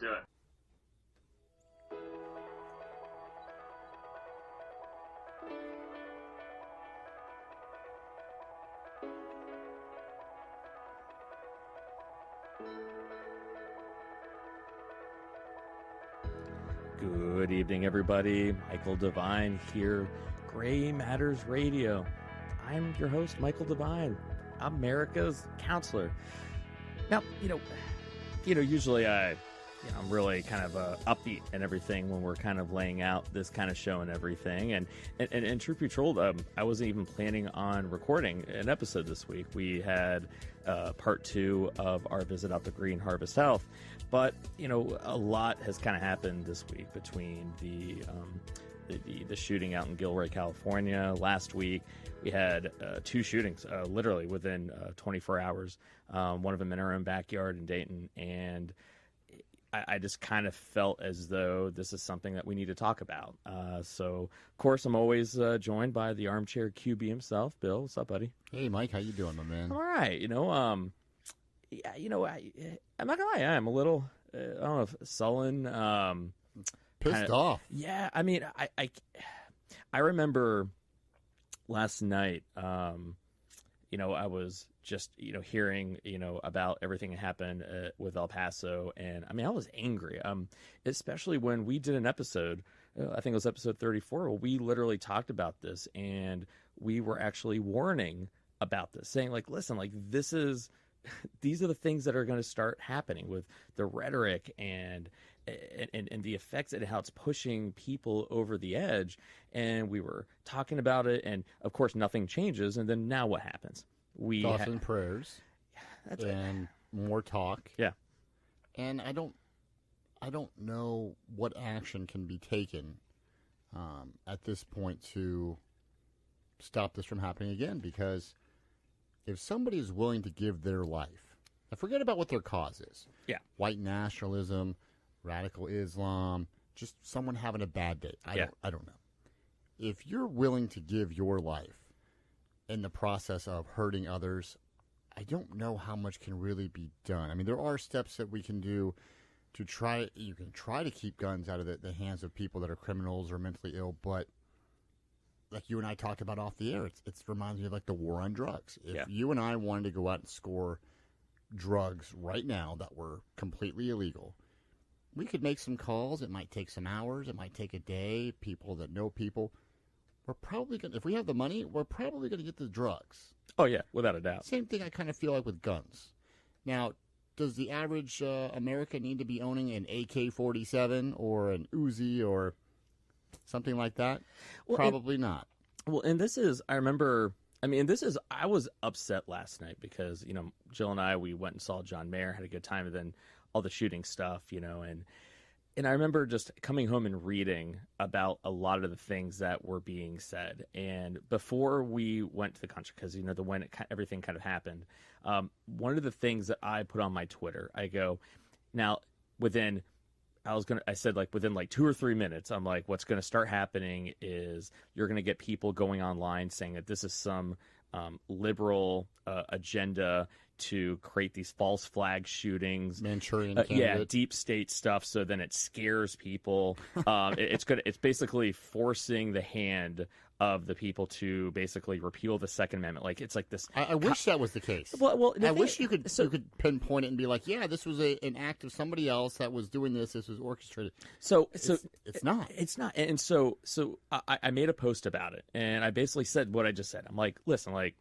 do it. Good evening, everybody. Michael Devine here, Gray Matters Radio. I'm your host, Michael Devine, America's counselor. Now, usually I'm really kind of upbeat and everything when we're kind of laying out this kind of show and everything. And truth be told, I wasn't even planning on recording an episode this week. We had part 2 of our visit out to Green Harvest Health. But, a lot has kind of happened this week between the shooting out in Gilroy, California. Last week, we had 2 shootings, literally within 24 hours. One of them in our own backyard in Dayton. And I just kind of felt as though this is something that we need to talk about. So, of course, I'm always joined by the armchair QB himself. Bill, what's up, buddy? Hey, Mike, how you doing, my man? All right. I'm not gonna lie, I'm a little, I don't know, sullen, pissed off. Yeah, I mean, I remember last night, I was just, hearing, about everything that happened with El Paso, and I mean, I was angry, especially when we did an episode, I think it was episode 34, where we literally talked about this, and we were actually warning about this, saying, like, listen, like, these are the things that are going to start happening with the rhetoric and the effects and how it's pushing people over the edge. And we were talking about it, and of course nothing changes. And then now what happens? Thoughts and prayers, and more talk. Yeah. And I don't know what action can be taken at this point to stop this from happening again, because if somebody is willing to give their life, now forget about what their cause is. Yeah. White nationalism, radical Islam, just someone having a bad day. I don't know. If you're willing to give your life in the process of hurting others, I don't know how much can really be done. I mean, there are steps that we can do to try. You can try to keep guns out of the hands of people that are criminals or mentally ill, but like you and I talked about off the air, it reminds me of like the war on drugs. If you and I wanted to go out and score drugs right now that were completely illegal, we could make some calls. It might take some hours. It might take a day. People that know people. We're probably going to, if we have the money, we're probably going to get the drugs. Oh, yeah, without a doubt. Same thing I kind of feel like with guns. Now, does the average American need to be owning an AK-47 or an Uzi or something like that? Well, probably not. Well, and this is, I was upset last night because, Jill and I, we went and saw John Mayer, had a good time, and then all the shooting stuff, and I remember just coming home and reading about a lot of the things that were being said. And before we went to the concert, because, when everything kind of happened, one of the things that I put on my Twitter, I go, now, within 2 or 3 minutes, I'm like, what's going to start happening is you're going to get people going online saying that this is some liberal agenda to create these false flag shootings, Manchurian candidate. Deep state stuff. So then it scares people. It's basically forcing the hand of the people to basically repeal the Second Amendment. Like, it's like this. I wish that was the case. Well, I wish you could pinpoint it and be like, yeah, this was an act of somebody else that was doing this. This was orchestrated. So it's not. It's not. And so I made a post about it, and I basically said what I just said. I'm like, listen, like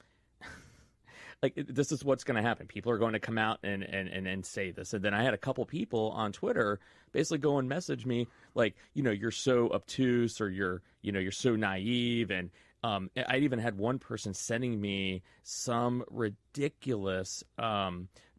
this is what's going to happen. People are going to come out and say this. And then I had a couple people on Twitter basically go and message me like, you're so obtuse, or you're so naive. And I even had one person sending me some ridiculous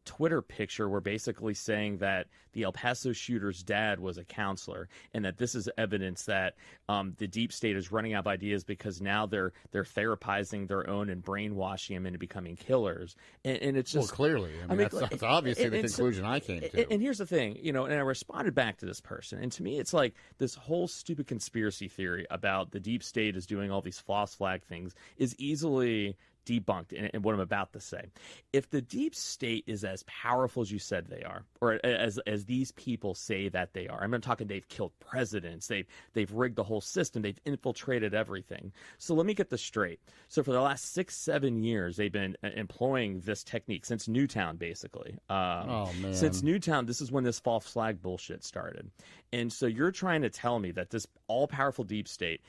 Twitter picture where basically saying that the El Paso shooter's dad was a counselor, and that this is evidence that the deep state is running out of ideas because now they're therapizing their own and brainwashing them into becoming killers. And it's just, well, clearly, that's obviously the conclusion I came to. And here's the thing, and I responded back to this person, and to me, it's like this whole stupid conspiracy theory about the deep state is doing all these false flag things is easily debunked in what I'm about to say. If the deep state is as powerful as you said they are, or as these people say that they are, I'm not talking they've killed presidents, they've rigged the whole system, they've infiltrated everything. So let me get this straight. So for the last 6-7 years, they've been employing this technique since Newtown, basically. Oh man! Since Newtown, this is when this false flag bullshit started. And so you're trying to tell me that this all-powerful deep state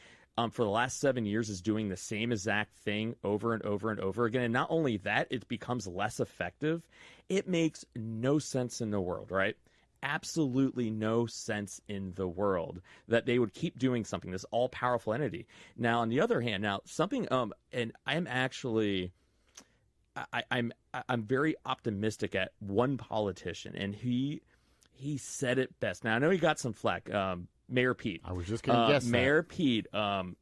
for the last 7 years is doing the same exact thing over and over and over again. And not only that, it becomes less effective. It makes no sense in the world, right? Absolutely no sense in the world that they would keep doing something, this all-powerful entity. Now, on the other hand, something, and I'm actually, I'm very optimistic at one politician, and he said it best. Now, I know he got some flack. Mayor Pete. I was just going to guess Mayor Pete,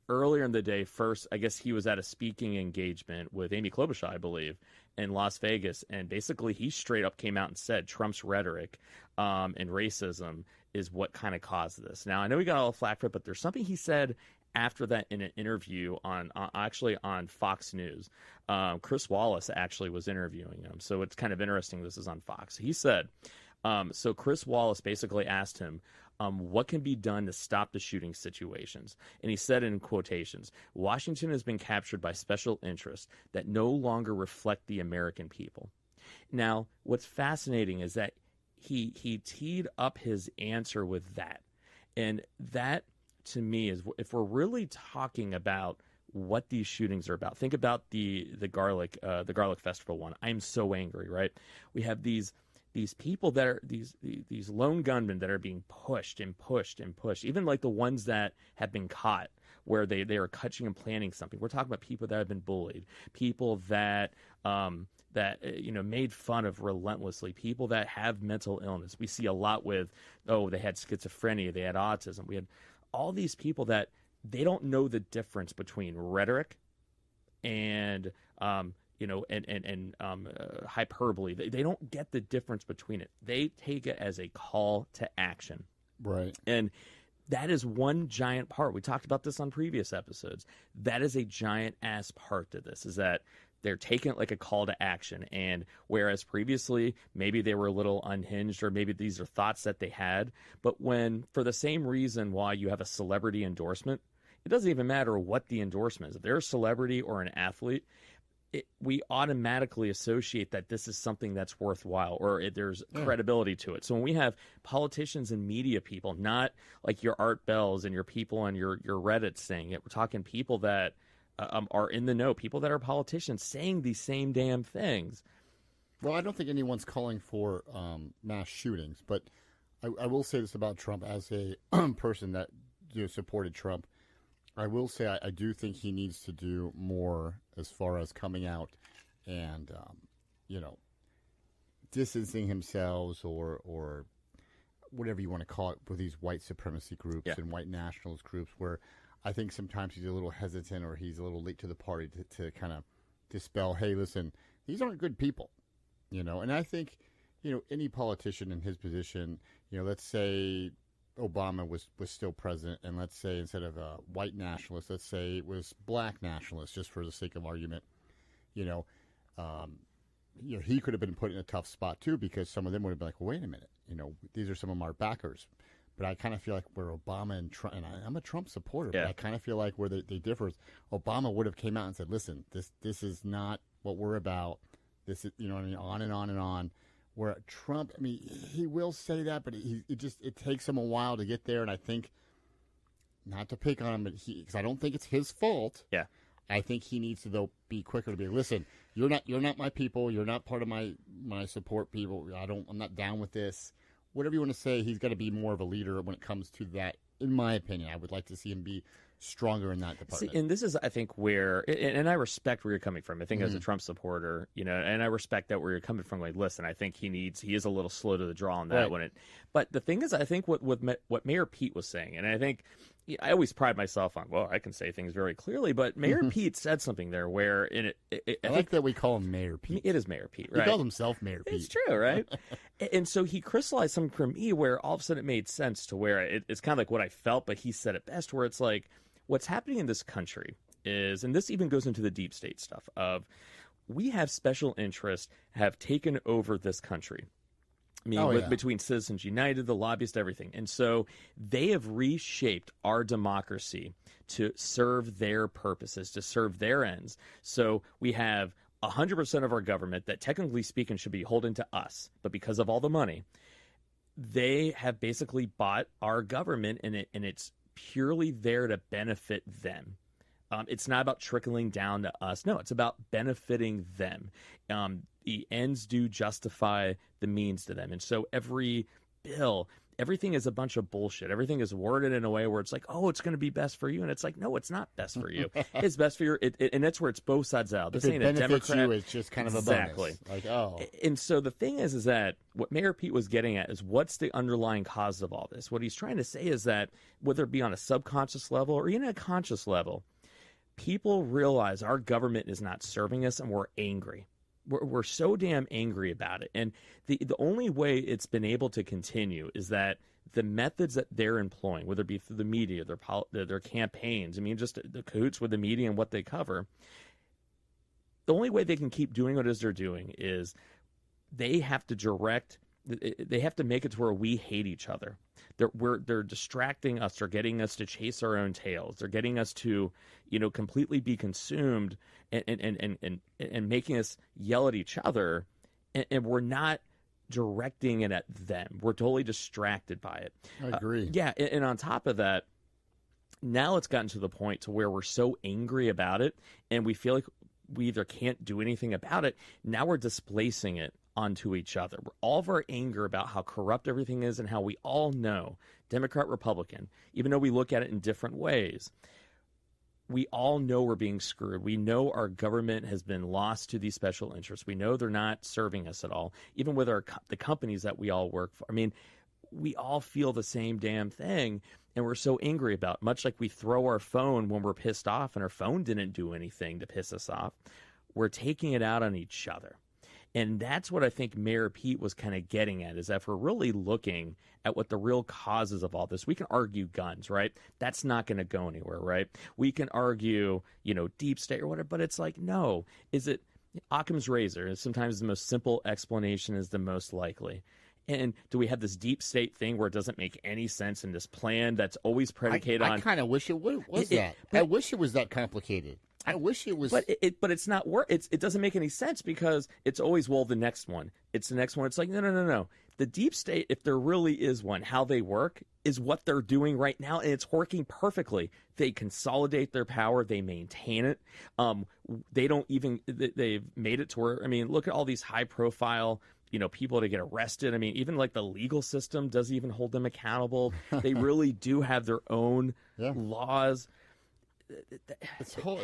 earlier in the day, first, I guess he was at a speaking engagement with Amy Klobuchar, I believe, in Las Vegas. And basically, he straight up came out and said Trump's rhetoric and racism is what kind of caused this. Now, I know he got all the flack for it, but there's something he said after that in an interview on Fox News. Chris Wallace actually was interviewing him. So it's kind of interesting this is on Fox. He said, so Chris Wallace basically asked him, what can be done to stop the shooting situations? And he said in quotations, Washington has been captured by special interests that no longer reflect the American people. Now, what's fascinating is that he teed up his answer with that. And that, to me, is if we're really talking about what these shootings are about. Think about the garlic festival one. I'm so angry, right? We have these people that are these lone gunmen that are being pushed and pushed and pushed, even like the ones that have been caught where they are catching and planning something. We're talking about people that have been bullied, people that made fun of relentlessly, people that have mental illness. We see a lot with, they had schizophrenia, they had autism. We had all these people that they don't know the difference between rhetoric and hyperbole. They don't get the difference between it. They take it as a call to action. Right. And that is one giant part. We talked about this on previous episodes. That is a giant ass part to this, is that they're taking it like a call to action. And whereas previously maybe they were a little unhinged, or maybe these are thoughts that they had, but when, for the same reason why you have a celebrity endorsement, it doesn't even matter what the endorsement is. If they're a celebrity or an athlete, we automatically associate that this is something that's worthwhile, or there's credibility to it. So when we have politicians and media people, not like your Art Bells and your people on your Reddit saying it, we're talking people that are in the know, people that are politicians saying these same damn things. Well, I don't think anyone's calling for mass shootings, but I will say this about Trump as a person that supported Trump. I will say I do think he needs to do more as far as coming out and, distancing himself or whatever you want to call it with these white supremacy groups and white nationalist groups, where I think sometimes he's a little hesitant or he's a little late to the party to kind of dispel, hey, listen, these aren't good people, And I think, any politician in his position, let's say Obama was still president, and let's say instead of a white nationalist, let's say it was black nationalist, just for the sake of argument, he could have been put in a tough spot too, because some of them would have been like, well, wait a minute, these are some of our backers. But I kind of feel like where Obama and Trump, and I'm a Trump supporter, but I kind of feel like where they differ is Obama would have came out and said, listen, this is not what we're about. This is, on and on and on. Where Trump, he will say that, but it takes him a while to get there. And I think, not to pick on him, but because I don't think it's his fault. Yeah. I think he needs to, though, be quicker to be, listen, you're not my people. You're not part of my support people. I'm not down with this. Whatever you want to say, he's got to be more of a leader when it comes to that. In my opinion, I would like to see him be stronger in that department. See, and this is, I think, where, and I respect where you're coming from. I think as a Trump supporter, and I respect that where you're coming from. Like, listen, I think he is a little slow to the draw on that one. But the thing is, I think what Mayor Pete was saying, and I think I always pride myself on, well, I can say things very clearly, but Mayor Pete said something there where I like that we call him Mayor Pete. It is Mayor Pete, right? He calls himself Mayor Pete. It's true, right? And so he crystallized something for me where all of a sudden it made sense to where it's kind of like what I felt, but he said it best, where it's like, what's happening in this country is, and this even goes into the deep state stuff, of we have special interests have taken over this country. I mean, between Citizens United, the lobbyists, everything. And so they have reshaped our democracy to serve their purposes, to serve their ends. So we have 100% of our government that, technically speaking, should be holding to us. But because of all the money, they have basically bought our government, and it's purely there to benefit them. It's not about trickling down to us. No, it's about benefiting them. The ends do justify the means to them. And so every bill, everything is a bunch of bullshit. Everything is worded in a way where it's like, oh, it's going to be best for you. And it's like, no, it's not best for you. It's best for your, and that's where it's both sides out. This ain't a Democrat. You, it's just kind of a bonus. Like, oh. And so the thing is that what Mayor Pete was getting at is, what's the underlying cause of all this? What he's trying to say is that, whether it be on a subconscious level or even a conscious level, people realize our government is not serving us, and we're angry. We're so damn angry about it. And the only way it's been able to continue is that the methods that they're employing, whether it be through the media, their campaigns, I mean, just the cahoots with the media and what they cover, the only way they can keep doing what it is they're doing is they have to make it to where we hate each other. They're distracting us. They're getting us to chase our own tails. They're getting us to, completely be consumed and making us yell at each other. And we're not directing it at them. We're totally distracted by it. I agree. And on top of that, now it's gotten to the point to where we're so angry about it, and we feel like we either can't do anything about it. Now we're displacing it onto each other. All of our anger about how corrupt everything is, and how we all know, Democrat, Republican, even though we look at it in different ways, we all know we're being screwed. We know our government has been lost to these special interests. We know they're not serving us at all, even with the companies that we all work for. I mean, we all feel the same damn thing, and we're so angry about it. Much like we throw our phone when we're pissed off, and our phone didn't do anything to piss us off. We're taking it out on each other. And that's what I think Mayor Pete was kind of getting at, is that if we're really looking at what the real causes of all this, we can argue guns, right? That's not going to go anywhere, right? We can argue, deep state or whatever, but it's like, no. Is it Occam's razor? Sometimes the most simple explanation is the most likely. And do we have this deep state thing where it doesn't make any sense in this plan that's always predicated on... I kind of wish it was that. I wish it was that complicated. I wish it was, but it's not work. It doesn't make any sense, because it's always, well, the next one. It's the next one. It's like, no. The deep state, if there really is one, how they work is what they're doing right now, and it's working perfectly. They consolidate their power. They maintain it. They don't even. They've made it to where, I mean, look at all these high profile, people to get arrested. I mean, even like the legal system doesn't even hold them accountable. They really do have their own laws.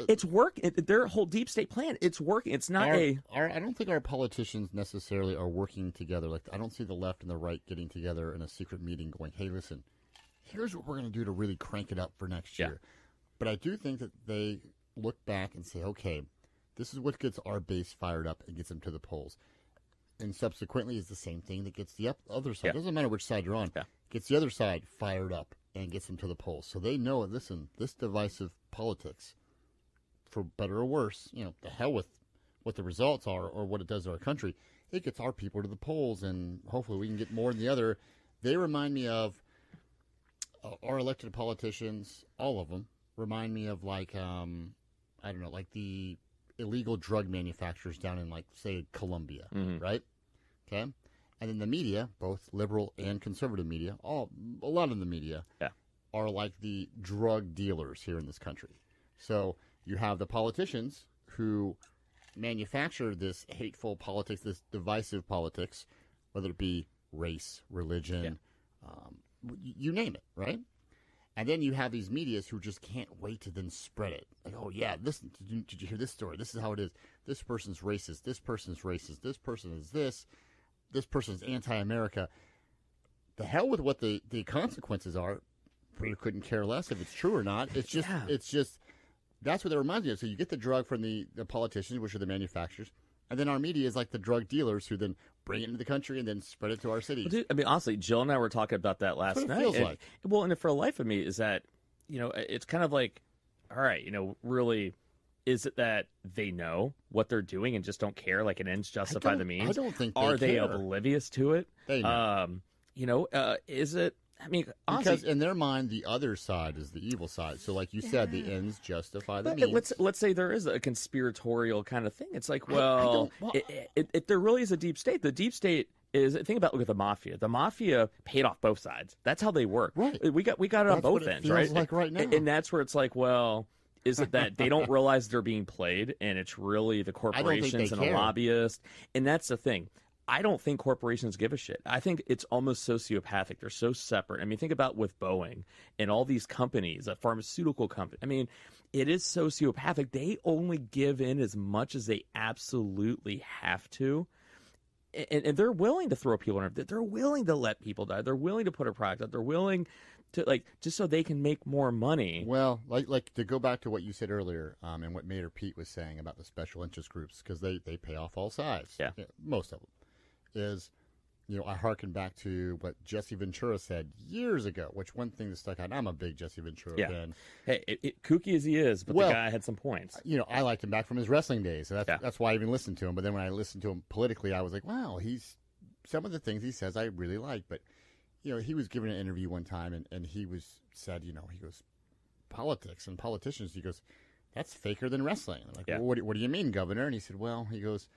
It's working. Their whole deep state plan, it's working. It's not I don't think our politicians necessarily are working together. Like, I don't see the left and the right getting together in a secret meeting going, hey, listen, here's what we're going to do to really crank it up for next year. But I do think that they look back and say, okay, this is what gets our base fired up and gets them to the polls. And subsequently is the same thing that gets the other side. It doesn't matter which side you're on. Gets the other side fired up and gets them to the polls. So they know, listen, this divisive politics, for better or worse, the hell with what the results are or what it does to our country, it gets our people to the polls, and hopefully we can get more than the other. They remind me of our elected politicians, all of them, remind me of like the illegal drug manufacturers down in, like, say, Colombia, right? Okay? And then the media, both liberal and conservative media, a lot of the media are like the drug dealers here in this country. So you have the politicians who manufacture this hateful politics, this divisive politics, whether it be race, religion, you name it, right? And then you have these medias who just can't wait to then spread it. Like, oh, yeah, listen, did you hear this story? This is how it is. This person's racist. This person's racist. This person is this. This person's anti-America. The hell with what the consequences are. We couldn't care less if it's true or not. It's just that's what it reminds me of. So you get the drug from the politicians, which are the manufacturers, and then our media is like the drug dealers who then bring it into the country and then spread it to our cities. Well, dude, I mean, honestly, Jill and I were talking about that last night. Feels like. Well, and for the life of me is that, it's kind of like all right, really, is it that they know what they're doing and just don't care? Like an ends justify the means? I don't think Are they care. oblivious to it? They know. Is it? I mean, honestly, because in their mind, the other side is the evil side. So, like you said, the ends justify the means. Let's say there is a conspiratorial kind of thing. It's like, well, if there really is a deep state, the deep state is, think about, look at the mafia. The mafia paid off both sides. That's how they work. Right. We got it on both ends, right? Like right now. And that's where it's like, well, is it that they don't realize they're being played, and it's really the corporations and the lobbyists? And that's the thing. I don't think corporations give a shit. I think it's almost sociopathic. They're so separate. I mean, think about with Boeing and all these companies, a pharmaceutical company. I mean, it is sociopathic. They only give in as much as they absolutely have to. And they're willing to throw people in. They're willing to let people die. They're willing to put a product out. They're willing to, just so they can make more money. Well, like to go back to what you said earlier, and what Mayor Pete was saying about the special interest groups, because they pay off all sides. Yeah, most of them. Is, I hearken back to what Jesse Ventura said years ago, which one thing that stuck out, I'm a big Jesse Ventura fan. Hey, kooky as he is, but the guy had some points. I liked him back from his wrestling days. So that's why I even listened to him. But then when I listened to him politically, I was like, wow, some of the things he says I really like. But, he was giving an interview one time, and he said, he goes, politics and politicians, he goes, that's faker than wrestling. I'm like, well, what do you mean, Governor? And he said, well, he goes,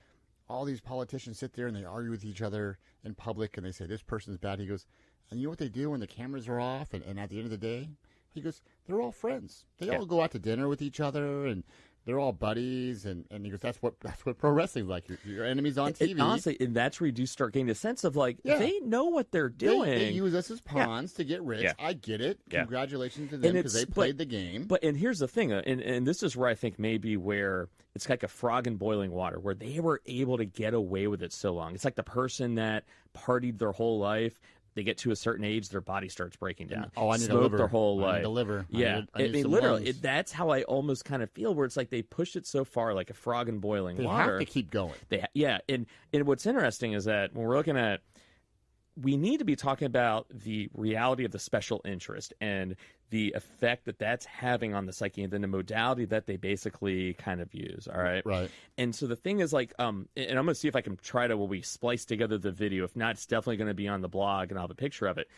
all these politicians sit there and they argue with each other in public and they say this person's bad. He goes, and you know what they do when the cameras are off and at the end of the day? He goes, they're all friends. They all go out to dinner with each other and they're all buddies. And he goes, that's what pro wrestling's like. Your enemies on TV. Honestly, and that's where you do start getting a sense of they know what they're doing. They use us as pawns to get rich. I get it. Congratulations to them because they played the game. And here's the thing, and this is where I think maybe where it's like a frog in boiling water, where they were able to get away with it so long. It's like the person that partied their whole life. They get to a certain age, their body starts breaking down. Oh, I need Smoked a liver. Their whole life. I need a liver. Yeah, I need literally, that's how I almost kind of feel. Where it's like they pushed it so far, like a frog in boiling water. They have to keep going. And what's interesting is that when we're looking at, we need to be talking about the reality of the special interest and the effect that that's having on the psyche, and then the modality that they basically kind of use. All right. Right. And so the thing is, and I'm going to see if I can try to, we splice together the video. If not, it's definitely going to be on the blog, and I'll have a picture of it.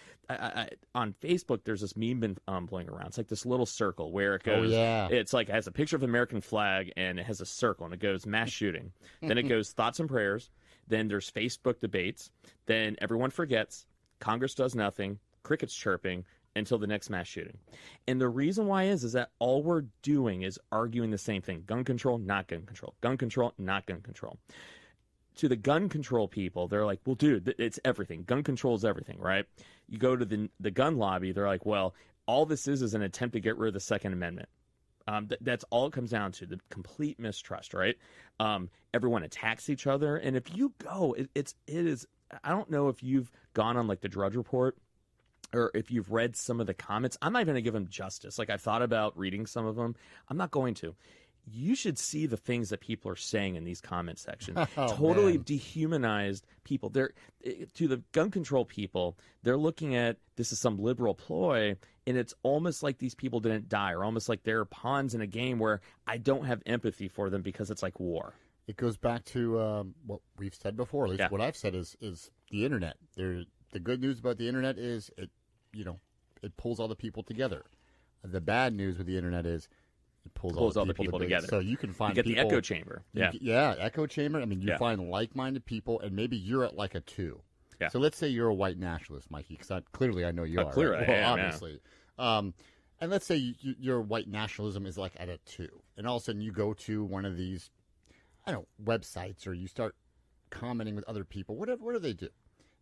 On Facebook, there's this meme been blowing around. It's like this little circle where it goes. Oh, yeah. It's like, it has a picture of an American flag, and it has a circle, and it goes mass shooting. Then it goes thoughts and prayers. Then there's Facebook debates. Then everyone forgets. Congress does nothing. Crickets chirping until the next mass shooting. And the reason why is that all we're doing is arguing the same thing. Gun control, not gun control. Gun control, not gun control. To the gun control people, they're like, well, dude, it's everything. Gun control is everything, right? You go to the gun lobby, they're like, well, all this is an attempt to get rid of the Second Amendment. That's all it comes down to, the complete mistrust, right? Everyone attacks each other. And if you go, it is, I don't know if you've gone on like the Drudge Report or if you've read some of the comments. I'm not even going to give them justice. Like, I thought about reading some of them. I'm not going to. You should see the things that people are saying in these comment sections. Totally dehumanized people. They're, to the gun control people, they're looking at this as some liberal ploy, and it's almost like these people didn't die, or almost like they're pawns in a game where I don't have empathy for them because it's like war. It goes back to what we've said before. At least what I've said is the internet. The good news about the internet is it pulls all the people together. The bad news with the internet is it pulls all the people together. So you can find you get the echo chamber. Echo chamber. I mean, you find like-minded people, and maybe you're at like a 2. Yeah. So let's say you're a white nationalist, Mikey, because clearly I know you are. Clearly, right? Well, obviously. And let's say your white nationalism is like at a 2, and all of a sudden you go to one of these, websites, or you start commenting with other people. What do they do?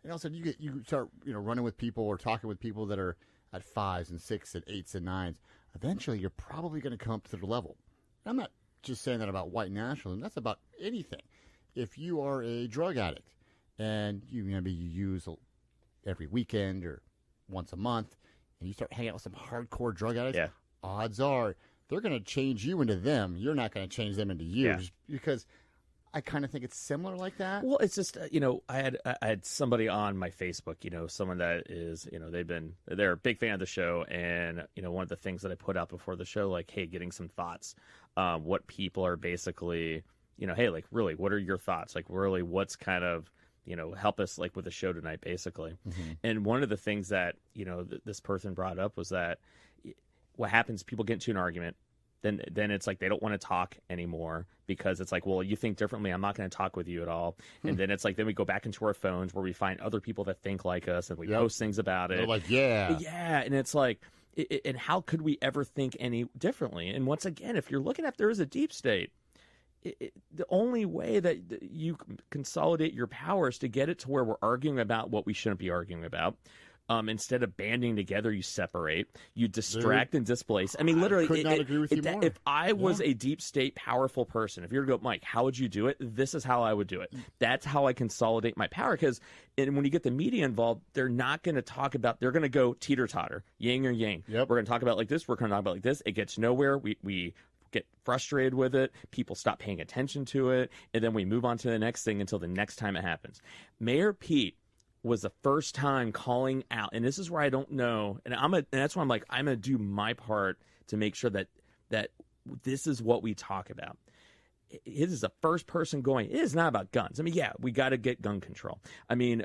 And all of a sudden you start running with people or talking with people that are at 5s and 6s and 8s and 9s. Eventually, you're probably going to come up to the level. I'm not just saying that about white nationalism. That's about anything. If you are a drug addict and you use every weekend or once a month, and you start hanging out with some hardcore drug addicts, odds are they're going to change you into them. You're not going to change them into you, because I kind of think it's similar like that. Well, it's just I had somebody on my Facebook, someone that is they're a big fan of the show, and one of the things that I put out before the show, like, hey, getting some thoughts, what people are basically, hey, like, really, what are your thoughts, like, really, what's kind of help us, like, with the show tonight, basically. And one of the things that this person brought up was that what happens, people get into an argument. Then it's like they don't want to talk anymore because it's like, well, you think differently. I'm not going to talk with you at all. And then it's like, then we go back into our phones where we find other people that think like us and we post things about it. They're like, yeah. And it's like, and how could we ever think any differently? And once again, if you're looking at there is a deep state, the only way that you consolidate your power is to get it to where we're arguing about what we shouldn't be arguing about. Instead of banding together, you separate, you distract and displace. I mean, literally, I could not agree with you more. If I was a deep state, powerful person, if you were to go, Mike, how would you do it? This is how I would do it. That's how I consolidate my power. Because when you get the media involved, they're not going to talk about, they're going to go teeter-totter, yin or yang. Yep. We're going to talk about like this. We're going to talk about like this. It gets nowhere. We get frustrated with it. People stop paying attention to it. And then we move on to the next thing until the next time it happens. Mayor Pete was the first time calling out, and this is where I don't know, and that's why I'm like, I'm gonna do my part to make sure that this is what we talk about. It is the first person going, it is not about guns. I mean, yeah, we got to get gun control. I mean,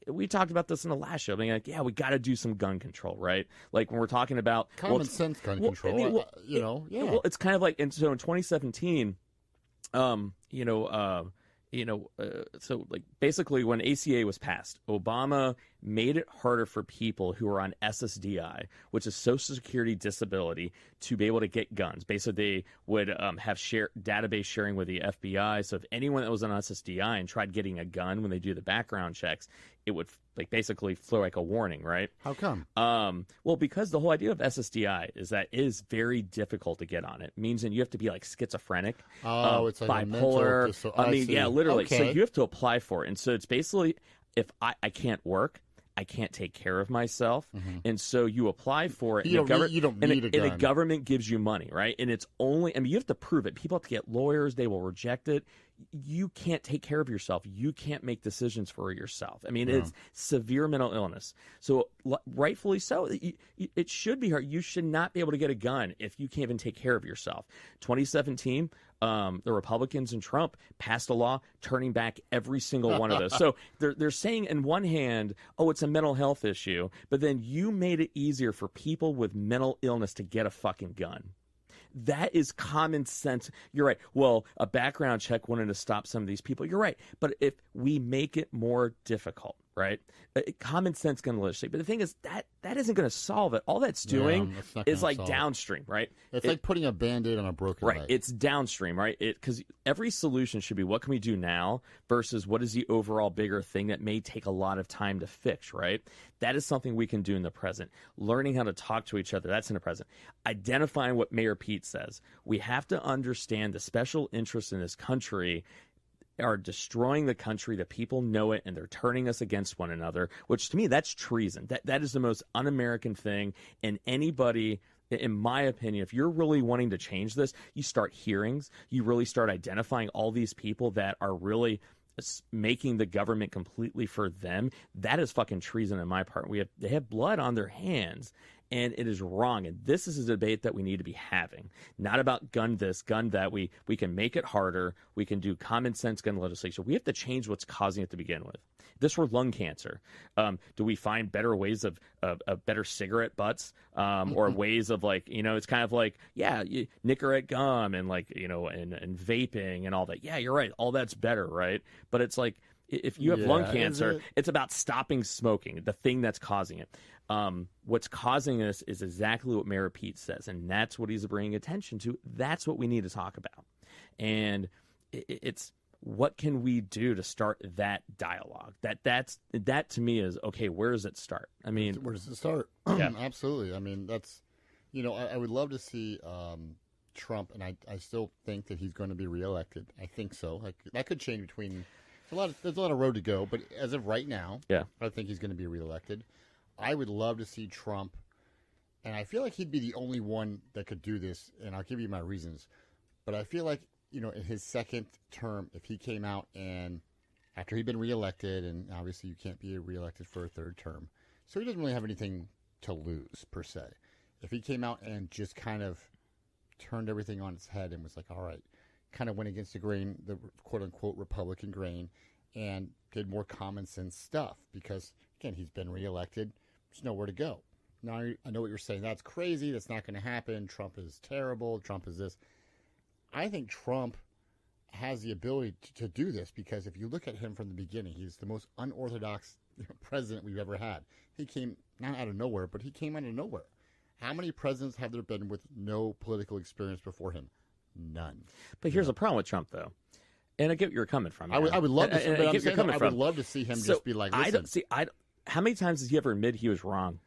we talked about this in the last show. I mean, like, yeah, we got to do some gun control, right? Like when we're talking about common sense gun control. I mean, Well, it's kind of like, and so in 2017, so like basically when ACA was passed, Obama made it harder for people who are on SSDI, which is Social Security Disability, to be able to get guns. Basically, they would have database sharing with the FBI. So if anyone that was on SSDI and tried getting a gun when they do the background checks, it would like basically throw like a warning, right? How come? Well, because the whole idea of SSDI is that it is very difficult to get on it. It means that you have to be like schizophrenic, it's like bipolar. I mean, see. yeah, literally. Okay. So you have to apply for it. And so it's basically, if I can't work, I can't take care of myself. And so you apply for it. You don't need a gun. And the government gives you money, right? And it's only, I mean, you have to prove it. People have to get lawyers. They will reject it. You can't take care of yourself. You can't make decisions for yourself. I mean, it's severe mental illness. So rightfully so, it should be hard. You should not be able to get a gun if you can't even take care of yourself. 2017, the Republicans and Trump passed a law turning back every single one of those. So they're saying in one hand, oh, it's a mental health issue, but then you made it easier for people with mental illness to get a fucking gun. That is common sense. You're right. Well, a background check wanted to stop some of these people. You're right. But if we make it more difficult, right? Common sense can legislate. But the thing is, that isn't going to solve it. All that's doing is like downstream, right? It's like putting a Band-Aid on a broken leg. Right. It's downstream, right? Because every solution should be what can we do now versus what is the overall bigger thing that may take a lot of time to fix, right? That is something we can do in the present. Learning how to talk to each other, that's in the present. Identifying what Mayor Pete says. We have to understand the special interests in this country are destroying the country. The people know it, and they're turning us against one another, which to me, that's treason. That is the most un-American thing. And anybody, in my opinion, if you're really wanting to change this, you start hearings. You really start identifying all these people that are really making the government completely for them. That is fucking treason in my part. They have blood on their hands, and it is wrong. And this is a debate that we need to be having, not about gun this, gun that. We can make it harder. We can do common sense gun legislation. We have to change what's causing it to begin with. If this were lung cancer, do we find better ways of better cigarette butts, or ways of like, it's kind of like, yeah, Nicorette gum and like, and vaping and all that. Yeah, you're right. All that's better, right? But it's like, if you have lung cancer, it's about stopping smoking, the thing that's causing it. What's causing this is exactly what Mayor Pete says, and that's what he's bringing attention to. That's what we need to talk about. And it's what can we do to start that dialogue? That to me is, okay, where does it start? I mean, where does it start? Yeah. Absolutely. I mean, that's, I would love to see Trump, and I still think that he's going to be reelected. I think so. Like, that could change between. There's a lot of road to go, but as of right now, I think he's going to be reelected. I would love to see Trump, and I feel like he'd be the only one that could do this, and I'll give you my reasons. But I feel like, in his second term, if he came out and after he'd been reelected, and obviously you can't be reelected for a third term, so he doesn't really have anything to lose per se. If he came out and just kind of turned everything on its head and was like, all right, kind of went against the grain, the quote unquote Republican grain, and did more common sense stuff because, again, he's been reelected. There's nowhere to go. Now, I know what you're saying. That's crazy. That's not going to happen. Trump is terrible. Trump is this. I think Trump has the ability to do this because if you look at him from the beginning, he's the most unorthodox president we've ever had. He came not out of nowhere, but he came out of nowhere. How many presidents have there been with no political experience before him? None. But here's the problem with Trump, though. And I get what you're coming from. I would love to see, but I'm saying I would love to see him just be like, listen. How many times has he ever admitted he was wrong?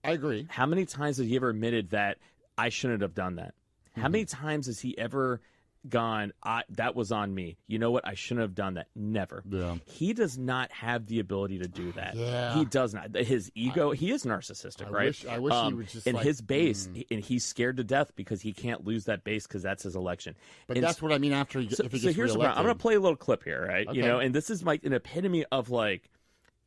I agree. How many times has he ever admitted that I shouldn't have done that? How many times has he ever gone, that was on me. You know what? I shouldn't have done that. Never. Yeah. He does not have the ability to do that. Yeah. He does not. His ego, he is narcissistic, right? I wish he would just and his base, and he's scared to death because he can't lose that base because that's his election. But that's what I mean after if he gets here's reelected. I'm going to play a little clip here, right? Okay. And this is like an epitome of like,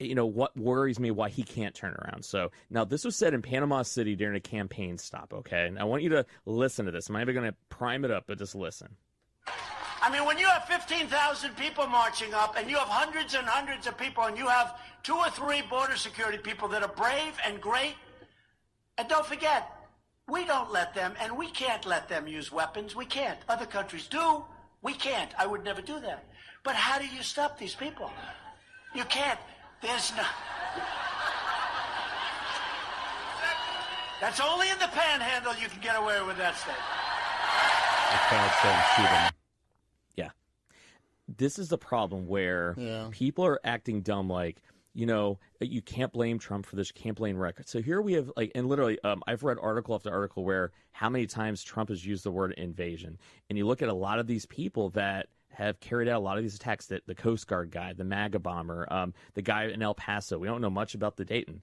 what worries me why he can't turn around. So now this was said in Panama City during a campaign stop, okay? And I want you to listen to this. I'm not even going to prime it up, but just listen. I mean, when you have 15,000 people marching up and you have hundreds and hundreds of people and you have 2 or 3 border security people that are brave and great, and don't forget, we don't let them and we can't let them use weapons. We can't. Other countries do. We can't. I would never do that. But how do you stop these people? You can't. There's no... That's only in the panhandle you can get away with that statement. Yeah. This is the problem where people are acting dumb like, you can't blame Trump for this, you can't blame record. So here we have and literally I've read article after article where how many times Trump has used the word invasion. And you look at a lot of these people that have carried out a lot of these attacks, the Coast Guard guy, the MAGA bomber, the guy in El Paso. We don't know much about the Dayton.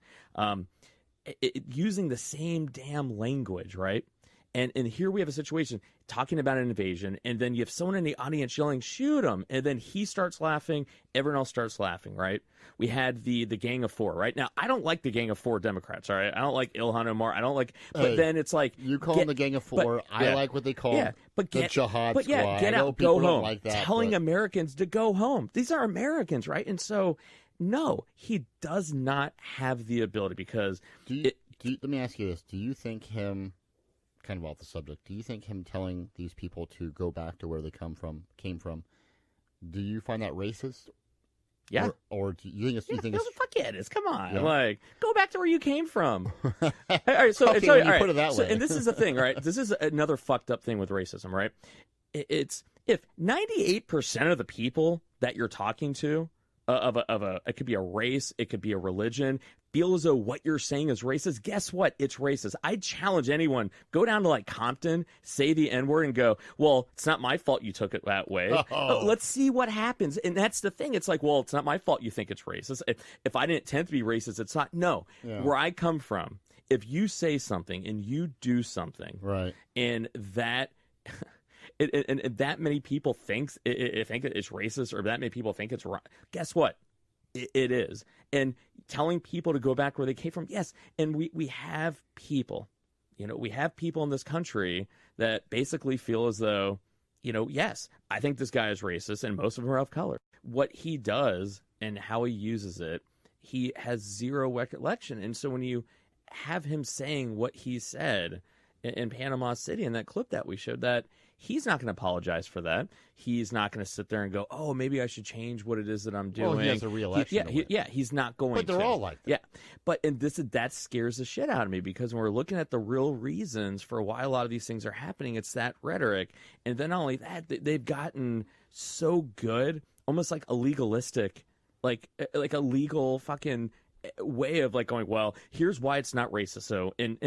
Using the same damn language, right? And here we have a situation talking about an invasion, and then you have someone in the audience yelling, shoot him, and then he starts laughing, everyone else starts laughing, right? We had the Gang of Four, right? Now, I don't like the Gang of Four Democrats, all right? I don't like Ilhan Omar. I don't like, but then it's like. You call them the Gang of Four. I like what they call the Jihad Squad. Get out, go home. Like that, telling Americans to go home. These are Americans, right? And so, no, he does not have the ability because. Let me ask you this. Do you think him. Kind of off the subject. Do you think him telling these people to go back to where they came from, do you find that racist? Yeah. Or do you think it's? You think it's fuck yeah, it is. Come on, go back to where you came from. All right, so okay, you put it that way. And this is the thing, right? This is another fucked up thing with racism, right? It's if 98% of the people that you're talking to it could be a race, it could be a religion, feel as though what you're saying is racist, guess what? It's racist. I challenge anyone, go down to Compton, say the N-word and go, well, it's not my fault you took it that way. Let's see what happens. And that's the thing. It's like, well, it's not my fault you think it's racist. If I didn't intend to be racist, it's not. No. Yeah. Where I come from, if you say something and you do something, right, and that... And that many people think it's racist, or that many people think it's wrong. Guess what? It is. And telling people to go back where they came from, yes. And we have people, we have people in this country that basically feel as though, yes, I think this guy is racist, and most of them are of color. What he does and how he uses it, he has zero recollection. And so when you have him saying what he said in Panama City in that clip that we showed, that he's not going to apologize for that. He's not going to sit there and go, oh, maybe I should change what it is that I'm doing. Well, he has a re-election. He's not going to. But they're all like that. Yeah. But that scares the shit out of me, because when we're looking at the real reasons for why a lot of these things are happening, it's that rhetoric. And then not only that, they've gotten so good, almost like a legalistic, like a legal fucking way of going, well, here's why it's not racist. So and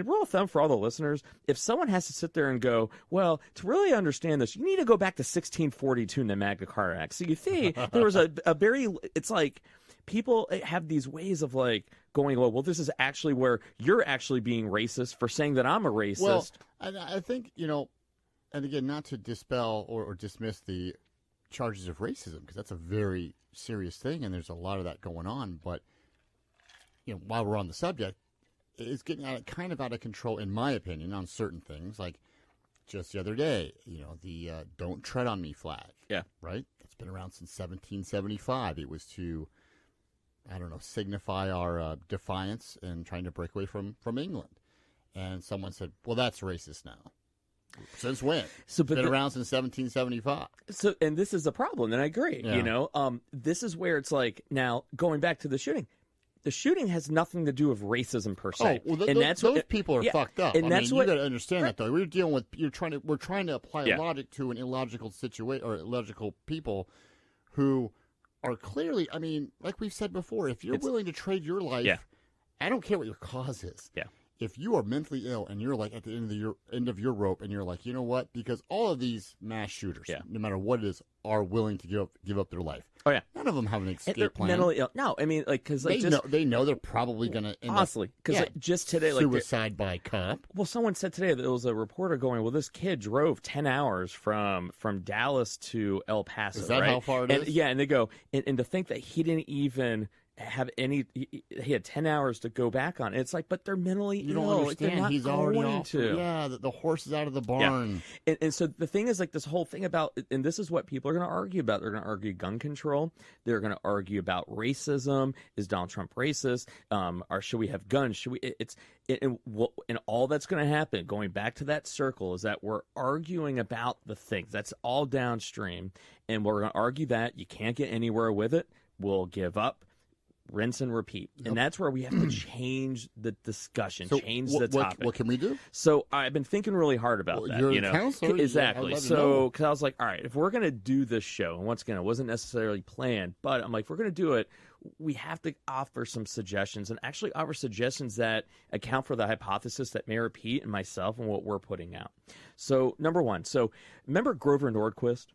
rule of thumb for all the listeners, if someone has to sit there and go, well, to really understand this, you need to go back to 1642 in the Magna Carta Act. So you see, there was a very, it's like people have these ways of going, well, this is actually where you're actually being racist for saying that I'm a racist. Well, I think, And again, not to dispel or dismiss the charges of racism, because that's a very serious thing, and there's a lot of that going on. But while we're on the subject, it's getting kind of out of control, in my opinion, on certain things. Like just the other day, the "Don't Tread on Me" flag. Yeah. Right. That's been around since 1775. It was to, signify our defiance and trying to break away from England. And someone said, "Well, that's racist now." Since when? It's been around since 1775. So, and this is the problem, and I agree. Yeah. This is where it's like, now going back to the shooting. The shooting has nothing to do with racism per se. Oh, well, those people are fucked up. And that's what you got to understand that, though. We're dealing with we're trying to apply logic to an illogical situation or illogical people who are clearly. I mean, like we've said before, if you're willing to trade your life, I don't care what your cause is. Yeah. If you are mentally ill and you're like at the end of your rope, and you're like, you know what? Because all of these mass shooters, no matter what it is, are willing to give up their life. Oh yeah, none of them have an escape plan. Mentally ill. No, I mean, like, because they know they're probably going to honestly, because just today, suicide by cop. Well, someone said today that there was a reporter going, well, this kid drove 10 hours from Dallas to El Paso. Is that how far it is? Yeah, and they go, and to think that he didn't even have any, he had 10 hours to go back on. It's like, but they're mentally ill. You don't understand. Like, he's already off. Yeah, the horse is out of the barn. Yeah. And so the thing is, like, this whole thing about, and this is what people are going to argue about. They're going to argue gun control. They're going to argue about racism. Is Donald Trump racist? Or should we have guns? Should we? And all that's going to happen, going back to that circle, is that we're arguing about the things. That's all downstream. And we're going to argue that you can't get anywhere with it. We'll give up. Rinse and repeat. And that's where we have to change the discussion, change the topic. What can we do? So I've been thinking really hard about that. You're a counselor. Exactly. So, because I was like, all right, if we're going to do this show, and once again, it wasn't necessarily planned, but I'm like, if we're going to do it, we have to offer some suggestions, and actually offer suggestions that account for the hypothesis that Mayor Pete and myself and what we're putting out. So, number one, remember Grover Nordquist?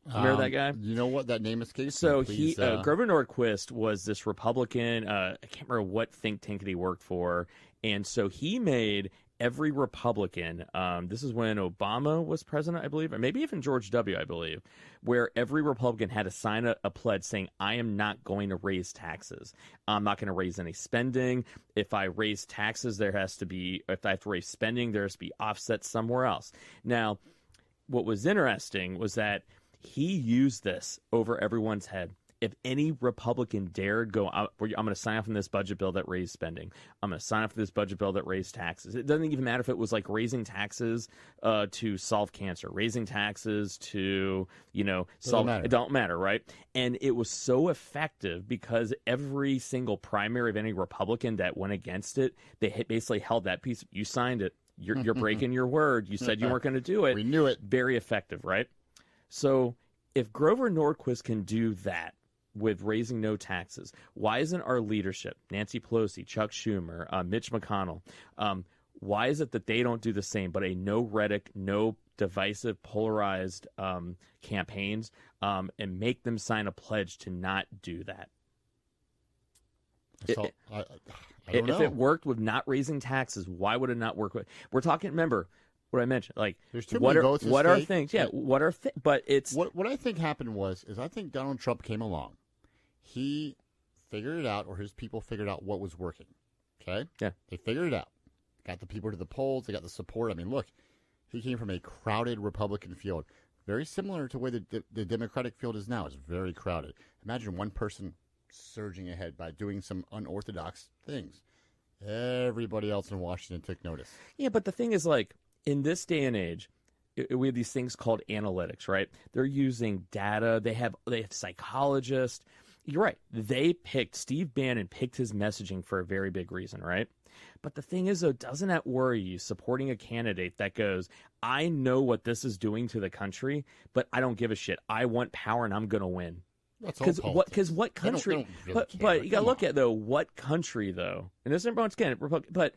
Remember that guy? You know what? That name escapes me. So Grover Nordquist was this Republican. I can't remember what think tank he worked for, and so he made every Republican. This is when Obama was president, I believe, or maybe even George W. I believe, where every Republican had to sign a pledge saying, "I am not going to raise taxes. I'm not going to raise any spending. If I raise taxes, there has to be. If I have to raise spending, there has to be offset somewhere else." Now, what was interesting was that he used this over everyone's head. If any Republican dared go, I'm going to sign off on this budget bill that raised spending. I'm going to sign off on this budget bill that raised taxes. It doesn't even matter if it was like raising taxes to solve cancer, raising taxes to, solve. It don't matter, right? And it was so effective because every single primary of any Republican that went against it, they basically held that piece. You signed it. You're breaking your word. You said you weren't going to do it. We knew it. Very effective, right? So if Grover Nordquist can do that with raising no taxes, why isn't our leadership, Nancy Pelosi, Chuck Schumer, Mitch McConnell, why is it that they don't do the same, but a no rhetoric, no divisive, polarized campaigns, and make them sign a pledge to not do that? I don't know. If it worked with not raising taxes, why would it not work with? We're talking, remember what I mentioned, like there's too many votes at what stake. are things? Yeah, what are but it's what I think happened is I think Donald Trump came along. He figured it out, or his people figured out what was working. Okay? Yeah. They figured it out. Got the people to the polls. They got the support. I mean, look, he came from a crowded Republican field, very similar to the way the Democratic field is now. It's very crowded. Imagine one person surging ahead by doing some unorthodox things. Everybody else in Washington took notice. Yeah, but the thing is, like, in this day and age, we have these things called analytics, right? They're using data. They have psychologists. You're right. Steve Bannon picked his messaging for a very big reason, right? But the thing is, though, doesn't that worry you supporting a candidate that goes, I know what this is doing to the country, but I don't give a shit. I want power and I'm going to win. Because what country? They don't really but you got to look at, though, what country, though, and this is once again, but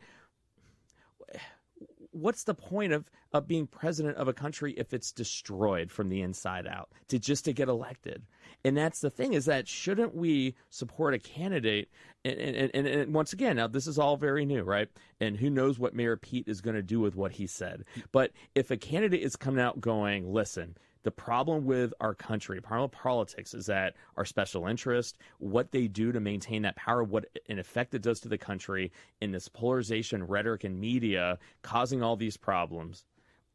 what's the point of being president of a country if it's destroyed from the inside out to get elected? And that's the thing, is that shouldn't we support a candidate? And once again, now this is all very new, right? And who knows what Mayor Pete is going to do with what he said. But if a candidate is coming out going, listen, the problem with our country, part of politics, is that our special interest, what they do to maintain that power, what in effect it does to the country in this polarization, rhetoric, and media, causing all these problems,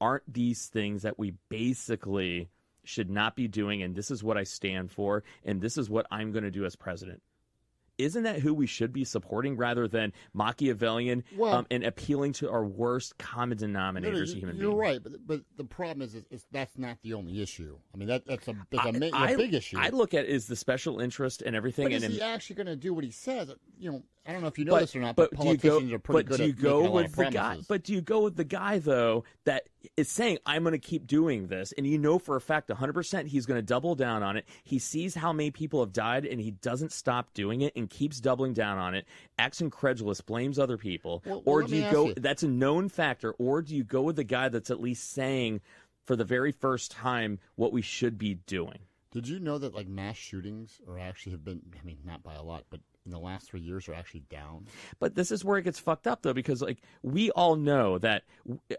aren't these things that we basically should not be doing? And this is what I stand for, and this is what I'm going to do as president. Isn't that who we should be supporting, rather than Machiavellian and appealing to our worst common denominators as human beings? You're right, but the problem is that's not the only issue. I mean, that's a big issue. I look at is the special interest and everything. But is he actually going to do what he says? You know, I don't know if you know this or not, but politicians are pretty good at making a lot of promises. But do you go with the guy, though, that is saying, I'm going to keep doing this, and you know for a fact 100% he's going to double down on it. He sees how many people have died, and he doesn't stop doing it and keeps doubling down on it, acts incredulous, blames other people? Or do you go, that's a known factor, or do you go with the guy that's at least saying for the very first time what we should be doing? Did you know that mass shootings have been, I mean, not by a lot, but in the last 3 years are actually down? But this is where it gets fucked up, though, because we all know that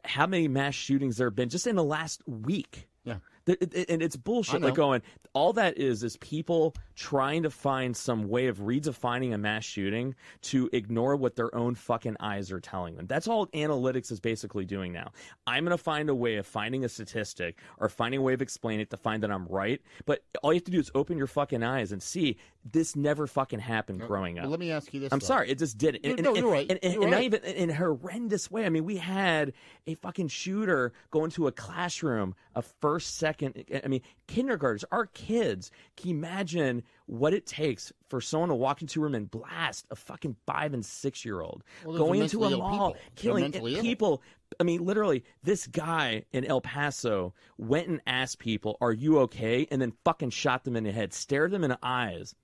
how many mass shootings there have been just in the last week. Yeah. And it's bullshit. Going, all that is people trying to find some way of redefining a mass shooting to ignore what their own fucking eyes are telling them. That's all analytics is basically doing now. I'm going to find a way of finding a statistic or finding a way of explaining it to find that I'm right. But all you have to do is open your fucking eyes and see this never fucking happened growing up. Well, let me ask you this. I'm sorry, it just didn't. You're right. And not even in a horrendous way. I mean, we had a fucking shooter go into a classroom, a first, second, I mean, kindergartners, our kids. Can you imagine what it takes for someone to walk into a room and blast a fucking 5 and 6 year old, going into a mall, killing people? I mean, literally, this guy in El Paso went and asked people, "Are you okay?" and then fucking shot them in the head, stared them in the eyes.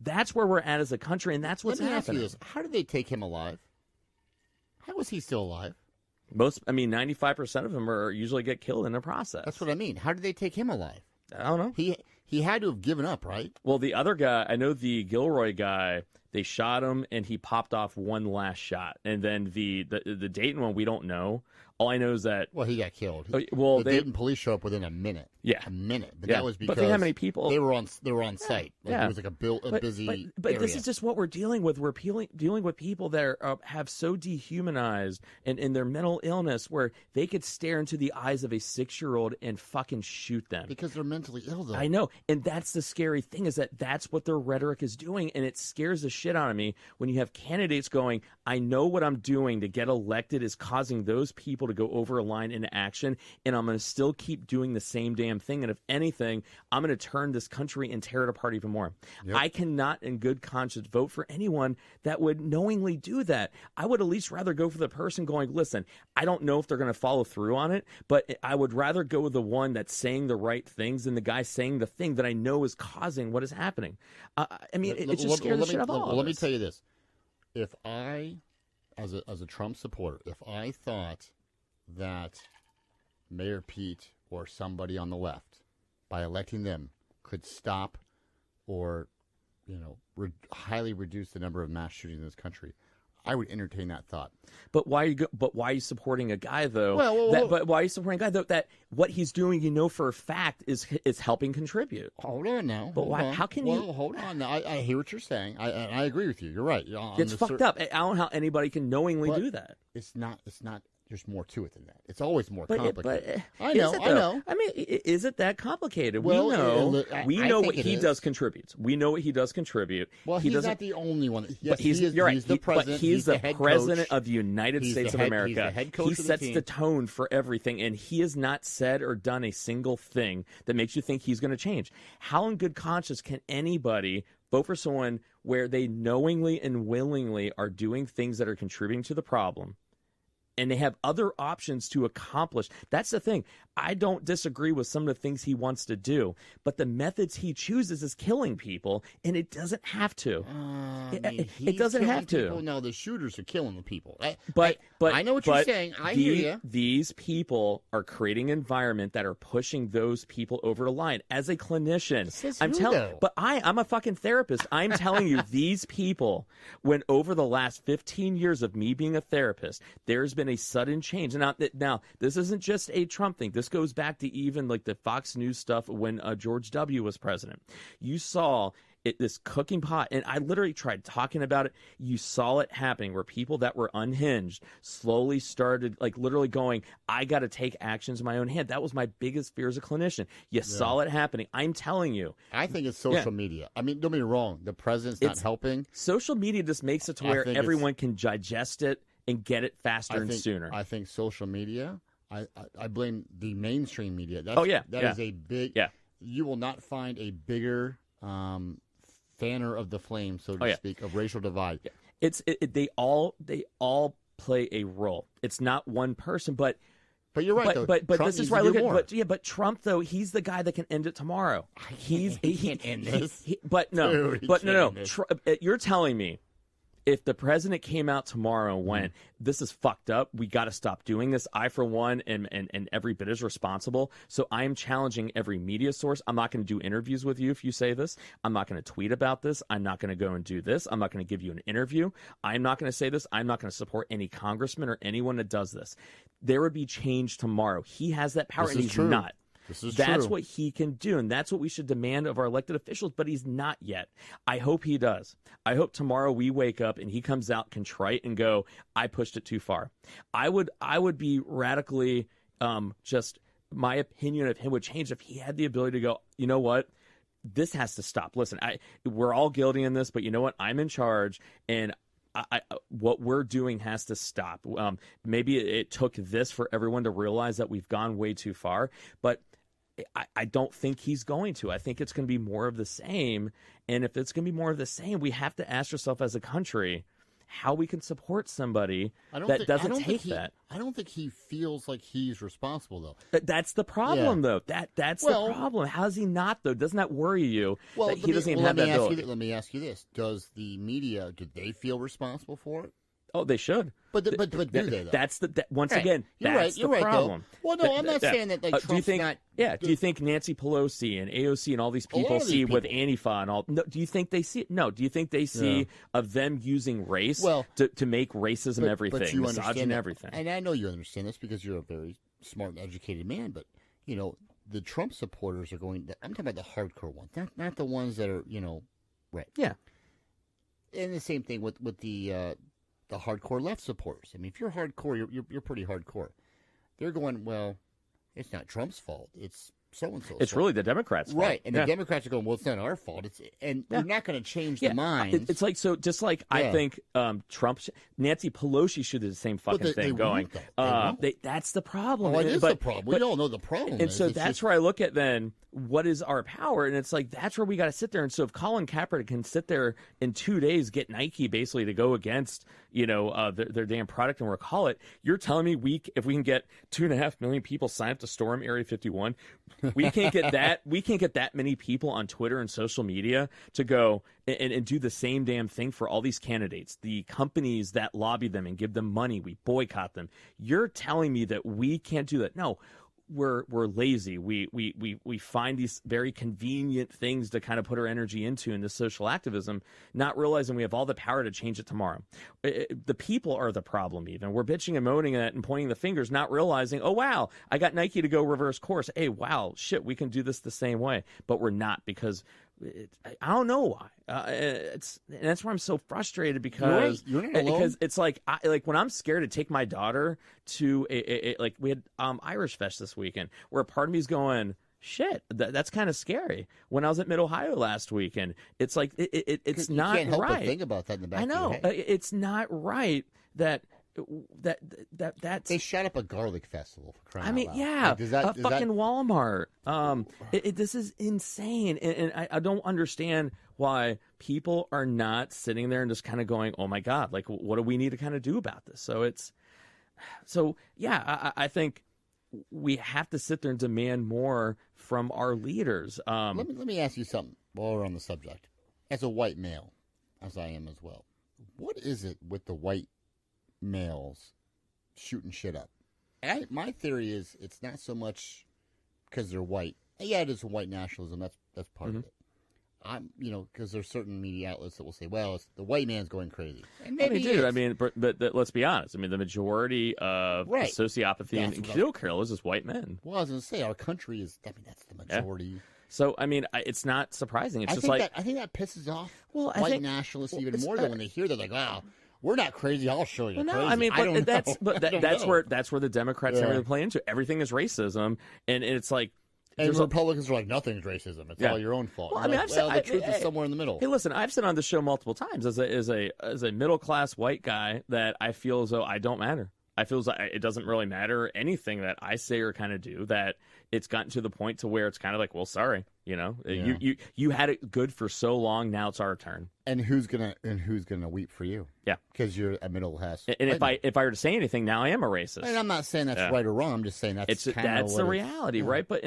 That's where we're at as a country, and that's what's happening. Let me ask you this. How did they take him alive? How was he still alive? 95% of them usually get killed in the process. That's what I mean. How did they take him alive? I don't know. He had to have given up, right? Well, the other guy, I know the Gilroy guy, they shot him and he popped off one last shot. And then the Dayton one, we don't know. All I know is that... Well, he got killed. Well, the Dayton police show up within a minute. Yeah. A minute. But that was because... But think how many people... They were on site. Yeah. It was a busy But area. this is just what we're dealing with. We're dealing with people that have so dehumanized and in their mental illness where they could stare into the eyes of a 6-year-old and fucking shoot them. Because they're mentally ill, though. I know. And that's the scary thing, is that's what their rhetoric is doing. And it scares the shit out of me when you have candidates going, I know what I'm doing to get elected is causing those people to go over a line into action, and I'm going to still keep doing the same damn thing. And if anything, I'm going to turn this country and tear it apart even more. Yep. I cannot in good conscience vote for anyone that would knowingly do that. I would at least rather go for the person going, listen, I don't know if they're going to follow through on it, but I would rather go with the one that's saying the right things than the guy saying the thing that I know is causing what is happening. I mean, it just scares the shit out of all of us. Let me tell you this. If I, as a Trump supporter, if I thought that Mayor Pete or somebody on the left, by electing them, could stop or, highly reduce the number of mass shootings in this country, I would entertain that thought. But why are you supporting a guy though? But why are you supporting a guy though that what he's doing, for a fact is helping contribute? Hold on now. But why? How can you? Hold on now. I hear what you're saying. I agree with you. You're right. It's fucked up. I don't know how anybody can knowingly do that. It's not. There's more to it than that. It's always more complicated. I know. I mean, is it that complicated? We know what he does contribute. We know what he does contribute. Well, he's not the only one. Yes, you're right. He's the president. But he's the president coach. of the United States of America. He's the head coach he sets the tone for everything, and he has not said or done a single thing that makes you think he's going to change. How in good conscience can anybody vote for someone where they knowingly and willingly are doing things that are contributing to the problem? and they have other options to accomplish. That's the thing. I don't disagree with some of the things he wants to do, but the methods he chooses is killing people, and it doesn't have to. It doesn't have to. People. No, the shooters are killing the people. But I know what you're saying. I hear you. These people are creating an environment that are pushing those people over the line. As a clinician, I'm a fucking therapist. I'm telling you, these people, when over the last 15 years of me being a therapist, there's been a sudden change. Now, this isn't just a Trump thing. This goes back to even like the Fox News stuff when George W. was president. You saw this cooking pot, and I literally tried talking about it. You saw it happening where people that were unhinged slowly started like literally going, I got to take actions in my own hand. That was my biggest fear as a clinician. You saw it happening. I'm telling you. I think it's social media. I mean, don't get me wrong. The president's not helping. Social media just makes it to where everyone can digest it and get it faster and sooner. I think social media, I blame the mainstream media. That is a big. Yeah. You will not find a bigger fanner of the flame, so to speak, of racial divide. Yeah. They all play a role. It's not one person, but you're right. But this is where I look at. But Trump though, he's the guy that can end it tomorrow. He can't end this. You're telling me, if the president came out tomorrow and went, this is fucked up, we got to stop doing this, I, for one, and every bit is responsible. So I'm challenging every media source. I'm not going to do interviews with you if you say this. I'm not going to tweet about this. I'm not going to go and do this. I'm not going to give you an interview. I'm not going to say this. I'm not going to support any congressman or anyone that does this. There would be change tomorrow. He has that power, and he's not. That's what he can do, and that's what we should demand of our elected officials, but he's not yet. I hope he does. I hope tomorrow we wake up and he comes out contrite and go, I pushed it too far. I would be radically, just my opinion of him would change if he had the ability to go, you know what? This has to stop. Listen, we're all guilty in this, but you know what? I'm in charge, and what we're doing has to stop. Maybe it took this for everyone to realize that we've gone way too far, but I don't think he's going to. I think it's going to be more of the same. And if it's going to be more of the same, we have to ask ourselves as a country how we can support somebody that doesn't take that. I don't think he feels like he's responsible, though. That's the problem, though. That's the problem. How is he not, though? Doesn't that worry you that he doesn't even have that ability? Let me ask you this. Does the media, do they feel responsible for it? Oh, they should. But do they, though? That's once again, that's the problem. Though. Well, no, I'm not saying that Trump's do you think, not... Yeah, do you think Nancy Pelosi and AOC and all these people see with Antifa and all... No, do you think they see it? No. Do you think they see of them using race to make racism everything, misogyny everything? And I know you understand this because you're a very smart and educated man, but, you know, the Trump supporters are going... I'm talking about the hardcore ones, not the ones that are, right. Yeah. And the same thing with the hardcore left supporters. I mean, if you're hardcore, you're pretty hardcore. They're going, well, it's not Trump's fault. It's so-and-so's It's fault. really the Democrats' fault. Right. And the Democrats are going, well, it's not our fault. You're not going to change the minds. It's like, so just like I think Trump, Nancy Pelosi should do the same fucking thing going. That's the problem. Oh, it is the problem. We all know the problem. And so that's where I look at then, what is our power? And it's like, that's where we got to sit there. And so if Colin Kaepernick can sit there in 2 days, get Nike basically to go against, their damn product and recall it, you're telling me if we can get 2.5 million people sign up to storm Area 51, we can't get that many people on Twitter and social media to go and do the same damn thing for all these candidates, the companies that lobby them and give them money, we boycott them. You're telling me that we can't do that? No. We're lazy. We find these very convenient things to kind of put our energy into in this social activism, not realizing we have all the power to change it tomorrow. The people are the problem even. We're bitching and moaning at it and pointing the fingers, not realizing, oh, wow, I got Nike to go reverse course. Hey, wow, shit, we can do this the same way. But we're not because I don't know why. And that's why I'm so frustrated because you're not alone. Because it's like when I'm scared to take my daughter to like we had Irish Fest this weekend where part of me is going, shit, that's kind of scary. When I was at Mid Ohio last weekend, it's like it's not you can't help right. But think about that in the back. I know of your head. It's not right that's they shut up a garlic festival for crying out loud. Yeah, like, fucking Walmart. This is insane, and I don't understand why people are not sitting there and just kind of going, "Oh my god, like what do we need to kind of do about this?" So it's So, yeah, I think we have to sit there and demand more from our leaders. Let me ask you something while we're on the subject. As a white male, as I am as well, what is it with the white males shooting shit up? My theory is it's not so much because they're white. Yeah, it is a white nationalism. That's part of it. Because there's certain media outlets that will say, well, it's the white man's going crazy. And maybe but let's be honest. I mean, the majority of sociopathy and serial killers is white men. Well, I was going to say, our country is, that's the majority. Yeah. So, I mean, it's not surprising. I think that pisses off white nationalists even more than when they hear, they're like, wow. We're not crazy. I'll show you. Well, no, I mean, that's where the Democrats really play into. Everything is racism, and it's like, and Republicans are like, nothing's racism. It's all your own fault. Well, I mean, the truth is somewhere in the middle. Hey, listen, I've said on the show multiple times as a middle class white guy that I feel as though I don't matter. I feel as though it doesn't really matter anything that I say or kind of do. That it's gotten to the point to where it's kind of like, well, sorry, you had it good for so long. Now it's our turn. And who's gonna weep for you? Yeah, because you're a middle class. And if I were to say anything, now I am a racist. And I'm not saying that's right or wrong. I'm just saying that's the reality, right? But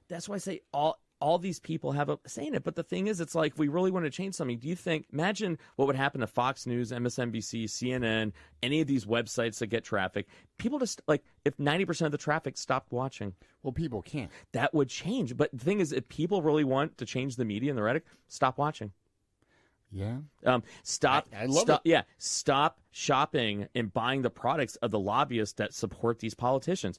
that's why I say all these people have a say in it. But the thing is, it's like, we really want to change something. Do you think, imagine what would happen to Fox News, MSNBC, CNN, any of these websites that get traffic? People just, like, if 90% of the traffic stopped watching. Well, people can't. That would change. But the thing is, if people really want to change the media and the rhetoric, stop watching. Yeah. Stop. I love it. Yeah. Stop shopping and buying the products of the lobbyists that support these politicians.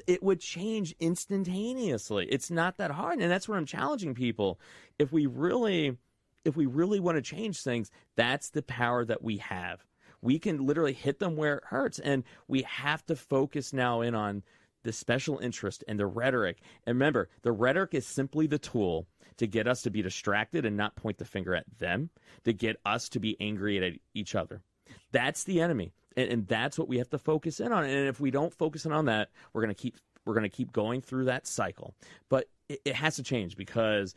It would change instantaneously. It's not that hard, and that's where I'm challenging people. If we really want to change things, that's the power that we have. We can literally hit them where it hurts, and we have to focus now in on the special interest and the rhetoric. And remember, the rhetoric is simply the tool to get us to be distracted and not point the finger at them, to get us to be angry at each other. That's the enemy, and that's what we have to focus in on. And if we don't focus in on that, we're going to keep going through that cycle. But it has to change, because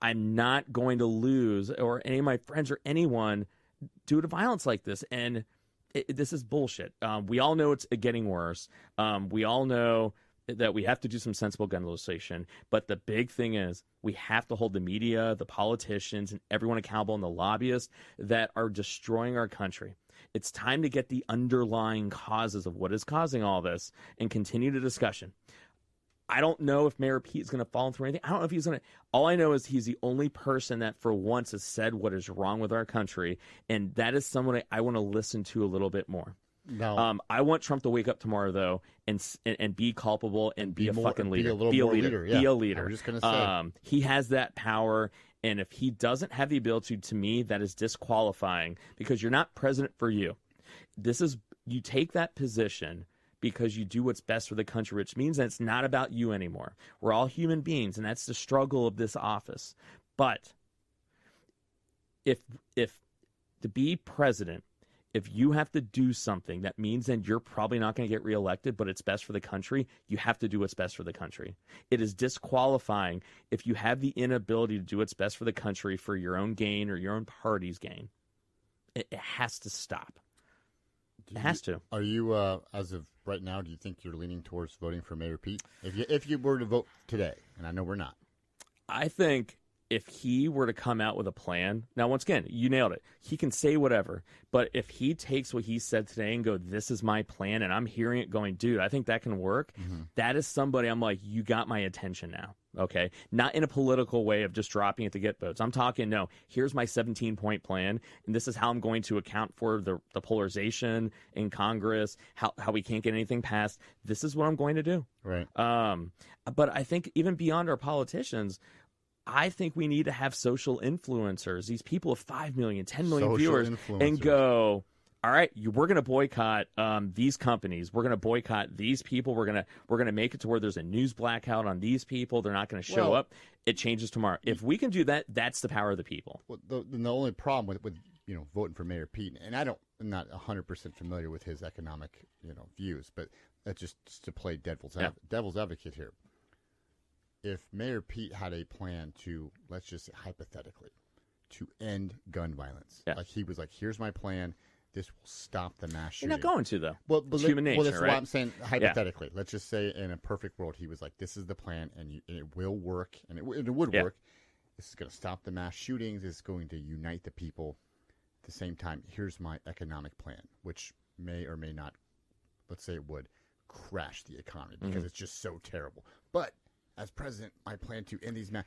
I'm not going to lose, or any of my friends or anyone, due to violence like this. And this is bullshit. We all know it's getting worse. We all know that we have to do some sensible gun legislation. But the big thing is, we have to hold the media, the politicians, and everyone accountable, and the lobbyists that are destroying our country. It's time to get the underlying causes of what is causing all this and continue the discussion. I don't know if Mayor Pete is going to fall through anything. I don't know if he's going to. All I know is he's the only person that for once has said what is wrong with our country, and that is someone I want to listen to a little bit more. No. I want Trump to wake up tomorrow, though, and be culpable and be a fucking leader. Be a leader. Be a leader. I'm just going to say. He has that power, and if he doesn't have the ability, to me, that is disqualifying, because you're not president for you. You take that position because you do what's best for the country, which means that it's not about you anymore. We're all human beings, and that's the struggle of this office. But if to be president, if you have to do something that means then you're probably not going to get reelected, but it's best for the country, you have to do what's best for the country. It is disqualifying if you have the inability to do what's best for the country for your own gain or your own party's gain. It has to stop. It has to. Are you, as of right now, do you think you're leaning towards voting for Mayor Pete? If you were to vote today, and I know we're not. I think if he were to come out with a plan, now, once again, you nailed it. He can say whatever, but if he takes what he said today and go, this is my plan, and I'm hearing it going, dude, I think that can work. Mm-hmm. That is somebody I'm like, you got my attention now. Okay. Not in a political way of just dropping it to get votes. I'm talking, no, here's my 17-point plan, and this is how I'm going to account for the polarization in Congress, how we can't get anything passed. This is what I'm going to do. Right. But I think even beyond our politicians, I think we need to have social influencers, these people of 5 million, 10 million viewers, and go, all right, we're going to boycott these companies. We're going to boycott these people. We're going to make it to where there's a news blackout on these people. They're not going to show up. It changes tomorrow. If we can do that, that's the power of the people. Well, the only problem with voting for Mayor Pete, and I'm not 100% familiar with his economic views, but that's just to play devil's advocate here. If Mayor Pete had a plan to, let's just say hypothetically, to end gun violence, like he was like, here's my plan. this will stop the mass shooting. You're not going to, though. Well, it's human nature, that's right? why I'm saying hypothetically. Let's just say in a perfect world, he was like, this is the plan, and it will work, and it would work. This is going to stop the mass shootings. It's going to unite the people. At the same time, here's my economic plan, which may or may not, let's say it would, crash the economy because it's just so terrible. But as president, I plan to end these mass.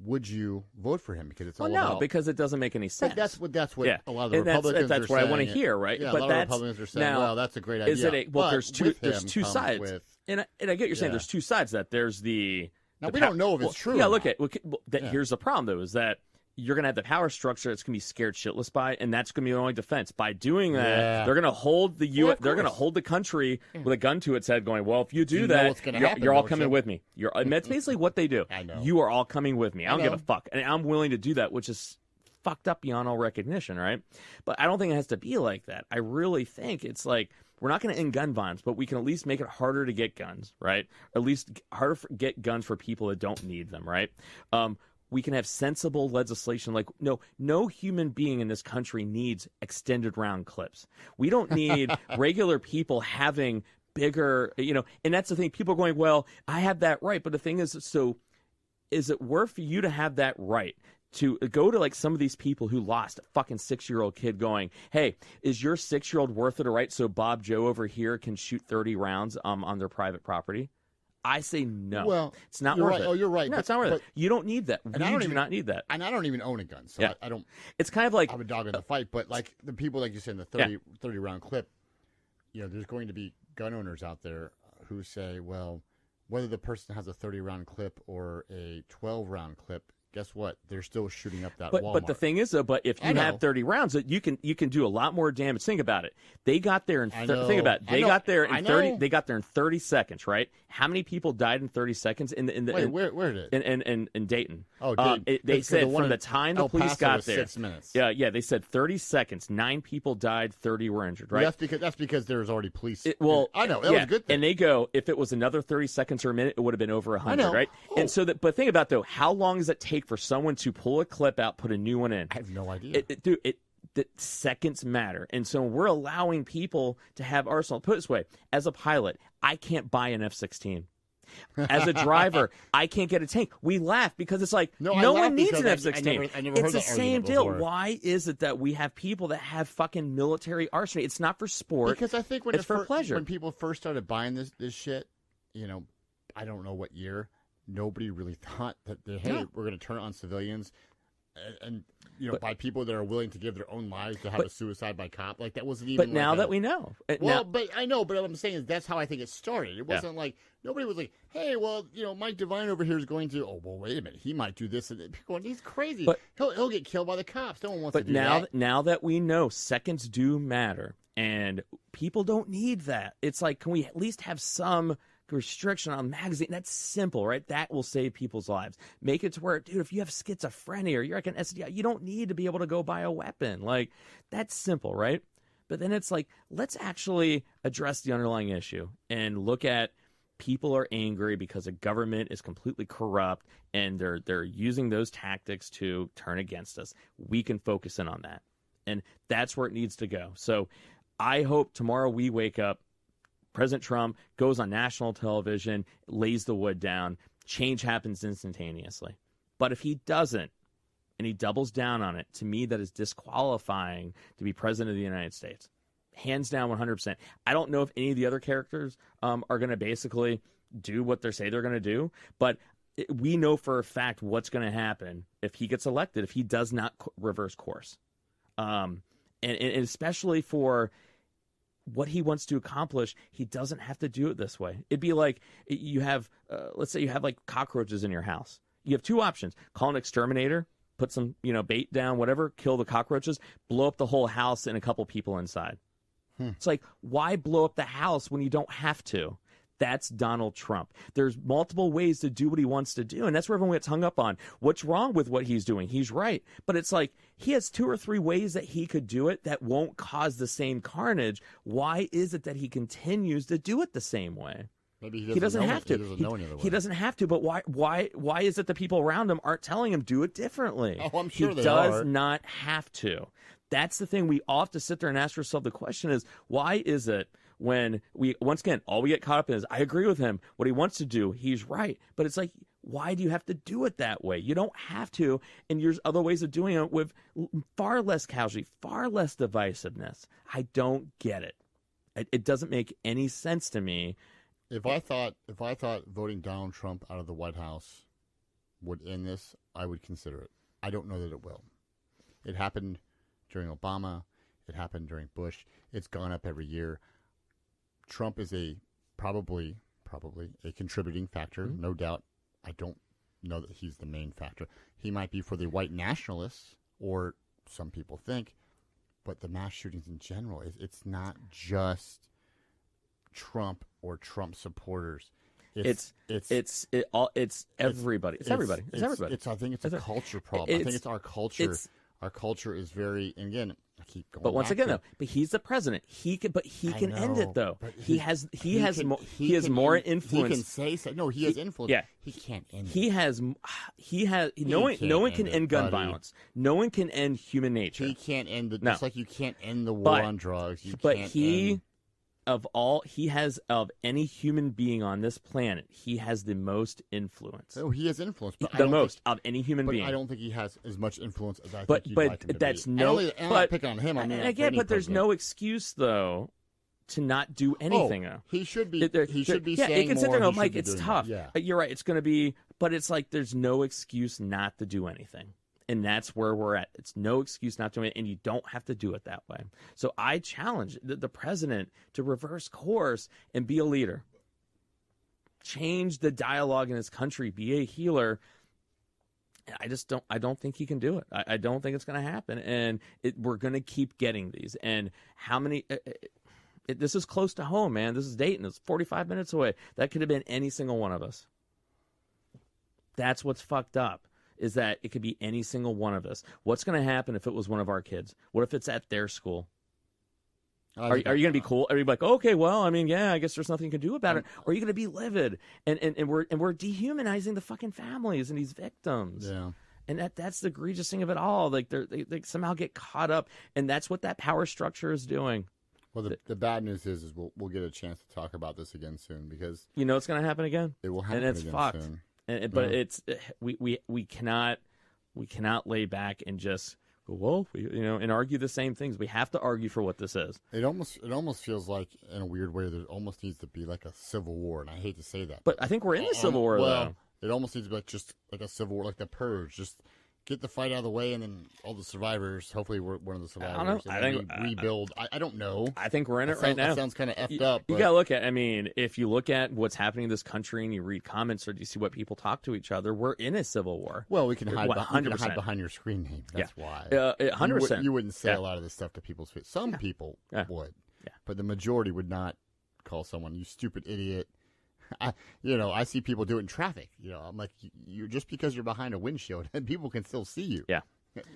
Would you vote for him? Because it's all about... because it doesn't make any sense. But that's what a lot of the Republicans that's are what saying. I want to hear, right? Yeah, but a lot of Republicans are saying, well, that's a great idea. Is it there's two sides. With, and I get what you're saying. There's two sides to that. There's the... Now, we don't know if it's true. Yeah, here's the problem, though, is that you're going to have the power structure that's going to be scared shitless by, and that's going to be the only defense. By doing that, they're going to hold the they're going to hold the country with a gun to its head going, well, if you do that, you're all coming with me. That's basically what they do. I know. You are all coming with me. I don't give a fuck. And I'm willing to do that, which is fucked up beyond all recognition, right? But I don't think it has to be like that. I really think it's like, we're not going to end gun violence, but we can at least make it harder to get guns, right? Or at least harder to get guns for people that don't need them, right? We can have sensible legislation like no human being in this country needs extended round clips. We don't need regular people having bigger, and that's the thing. People are going, well, I have that right. But the thing is, so is it worth for you to have that right? To go to like some of these people who lost a fucking 6-year-old kid going, hey, is your 6-year-old worth it, all right? So Bob Joe over here can shoot 30 rounds on their private property. I say no. Well, it's not worth it. Oh, you're right. No, it's not worth it. You don't need that. You do not need that. And I don't even own a gun, so I don't. It's kind of like I'm a dog in the fight, but like the people, like you said, in the 30 round clip, there's going to be gun owners out there who say, well, whether the person has a 30 round clip or a 12 round clip, guess what? They're still shooting up that Walmart. But the thing is, though, if you have 30 rounds, you can do a lot more damage. Think about it. They got there in think about it. They got there in 30. They got there in 30 seconds, right? How many people died in 30 seconds? Where did in Dayton? Oh, Dayton. They said from the time the police got there, 6 minutes. Yeah. They said 30 seconds. 9 people died. 30 were injured. Right. Well, that's because there was already police. I know that was a good thing. And they go, if it was another 30 seconds or a minute, it would have been over 100. Right. Oh. And so but think about though, how long does it take for someone to pull a clip out, put a new one in? I have no idea. The seconds matter. And so we're allowing people to have arsenal. Put it this way, as a pilot, I can't buy an F-16. As a driver, I can't get a tank. We laugh because it's like, no one needs an F-16. It's the same deal. Why is it that we have people that have fucking military arsenal? It's not for sport. Because I think it's for pleasure. When people first started buying this shit, I don't know what year, nobody really thought that, we're going to turn it on civilians. And by people that are willing to give their own lives to have a suicide by cop, like that wasn't even. But now that we know, but I know. But what I'm saying is that's how I think it started. It wasn't like nobody was like, "Hey, well, Mike Devine over here is going to." Oh, well, wait a minute, he might do this. And people going, he's crazy. But he'll get killed by the cops. No one wants to do that. But now that we know, seconds do matter, and people don't need that. It's like, can we at least have some restriction on magazine? That's simple, right? That will save people's lives. Make it to where, dude, if you have schizophrenia or you're like an SDI, you don't need to be able to go buy a weapon. Like, that's simple, right? But then it's like, let's actually address the underlying issue and look at people are angry because the government is completely corrupt and they're using those tactics to turn against us. We can focus in on that. And that's where it needs to go. So I hope tomorrow we wake up, President Trump goes on national television, lays the wood down, change happens instantaneously. But if he doesn't, and he doubles down on it, to me that is disqualifying to be president of the United States. Hands down, 100%. I don't know if any of the other characters are going to basically do what they say they're going to do, but we know for a fact what's going to happen if he gets elected, if he does not reverse course. And especially for what he wants to accomplish, he doesn't have to do it this way. It'd be like you have, let's say you have like cockroaches in your house. You have two options. Call an exterminator, put some, bait down, whatever, kill the cockroaches, blow up the whole house and a couple people inside. It's like, why blow up the house when you don't have to? That's Donald Trump. There's multiple ways to do what he wants to do, and that's where everyone gets hung up on. What's wrong with what he's doing? He's right. But it's like he has 2 or 3 ways that he could do it that won't cause the same carnage. Why is it that he continues to do it the same way? Maybe he doesn't have to. He doesn't have to, but why is it the people around him aren't telling him do it differently? Oh, I'm sure he does not have to. that's the thing. We all have to sit there and ask ourselves the question is, why is it when once again, all we get caught up in is, I agree with him. What he wants to do, he's right. But it's like, why do you have to do it that way? You don't have to. And there's other ways of doing it with far less casualty, far less divisiveness. I don't get it. It doesn't make any sense to me. If I thought voting Donald Trump out of the White House would end this, I would consider it. I don't know that it will. It happened during Obama. It happened during Bush. It's gone up every year. Trump is probably a contributing factor, no doubt. I don't know that he's the main factor. He might be for the white nationalists, or some people think, but the mass shootings in general, it's not just Trump or Trump supporters. It's everybody. It's everybody. I think it's a culture problem. I think it's our culture. Our culture is very, and again, I keep going. But once again, though, but he's the president. He can end it though. He has more influence. He can say so. No, he has influence. Yeah, he can't end. No one can end gun violence. No one can end human nature. He can't end it. Just like you can't end the war on drugs. Of any human being on this planet, he has the most influence. Oh, he has influence. But of any human being. I don't think he has as much influence as I think but you'd like him to that's be. no. I'm not picking on him. But there's no excuse though to not do anything. He should be. He should be saying more. You can sit there and go, Mike, it's tough. Yeah. You're right. It's going to be, but it's like there's no excuse not to do anything. And that's where we're at. It's no excuse not to do it, and you don't have to do it that way. So I challenge the president to reverse course and be a leader. Change the dialogue in his country. Be a healer. I don't think he can do it. I don't think it's going to happen. And we're going to keep getting these. And how many... this is close to home, man. This is Dayton. It's 45 minutes away. That could have been any single one of us. That's what's fucked up. Is that it could be any single one of us. What's going to happen if it was one of our kids? What if it's at their school? Are you going to be cool? Are you like, okay, well, I mean, yeah, I guess there's nothing you can do about it. Or are you going to be livid? And we're dehumanizing the fucking families and these victims. Yeah. And that's the egregious thing of it all. Like they somehow get caught up, and that's what that power structure is doing. Well, the bad news is we'll get a chance to talk about this again soon, because it's going to happen again. It will happen, and it's again fucked. Soon. But it's we cannot lay back and just go, and argue the same things. We have to argue for what this is. It almost feels like, in a weird way, there almost needs to be like a civil war, and I hate to say that. But I think we're in the civil war, though. It almost needs to be just like a civil war, like the Purge. Just get the fight out of the way, and then all the survivors. Hopefully, we're one of the survivors. I don't know. I think rebuild. I don't know. I think we're in it right now. That sounds kind of effed up. You gotta look at. I mean, if you look at what's happening in this country, and you read comments, or you see what people talk to each other, we're in a civil war. Well, we can hide behind your screen name. That's why. 100%. You wouldn't say a lot of this stuff to people's face. Some people would, but the majority would not call someone, "You stupid idiot." I see people do it in traffic. I'm like, you just because you're behind a windshield, and people can still see you. Yeah.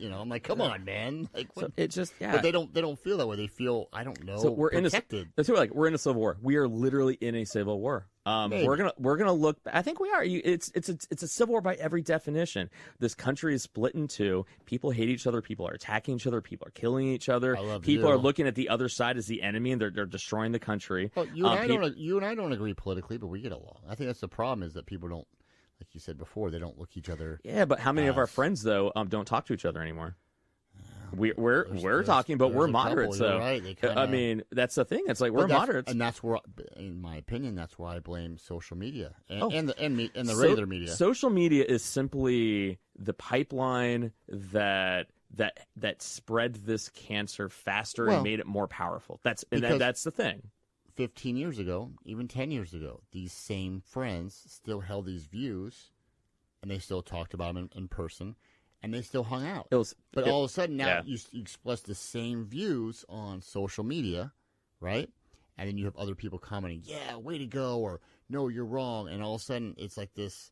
I'm like, come on, man. Like, so it's just, But they don't feel that way. They feel, I don't know, so we're protected. That's what we're in a civil war. We are literally in a civil war. We're gonna look. I think we are. It's a civil war by every definition. This country is split in two. People hate each other. People are attacking each other. People are killing each other. People are looking at the other side as the enemy, and they're destroying the country. Well, you and I don't agree politically, but we get along. I think that's the problem, is that people don't. Like you said before, they don't look each other. Yeah, but how many of our friends though don't talk to each other anymore? We're talking, but we're moderates. So right. I mean, that's the thing. It's like we're moderates, and that's where, in my opinion, that's where I blame social media and the regular media. Social media is simply the pipeline that spread this cancer faster and made it more powerful. That's the thing. 15 years ago, even 10 years ago, these same friends still held these views, and they still talked about them in person, and they still hung out. But all of a sudden, now you express the same views on social media, right? And then you have other people commenting, yeah, way to go, or no, you're wrong. And all of a sudden, it's like this,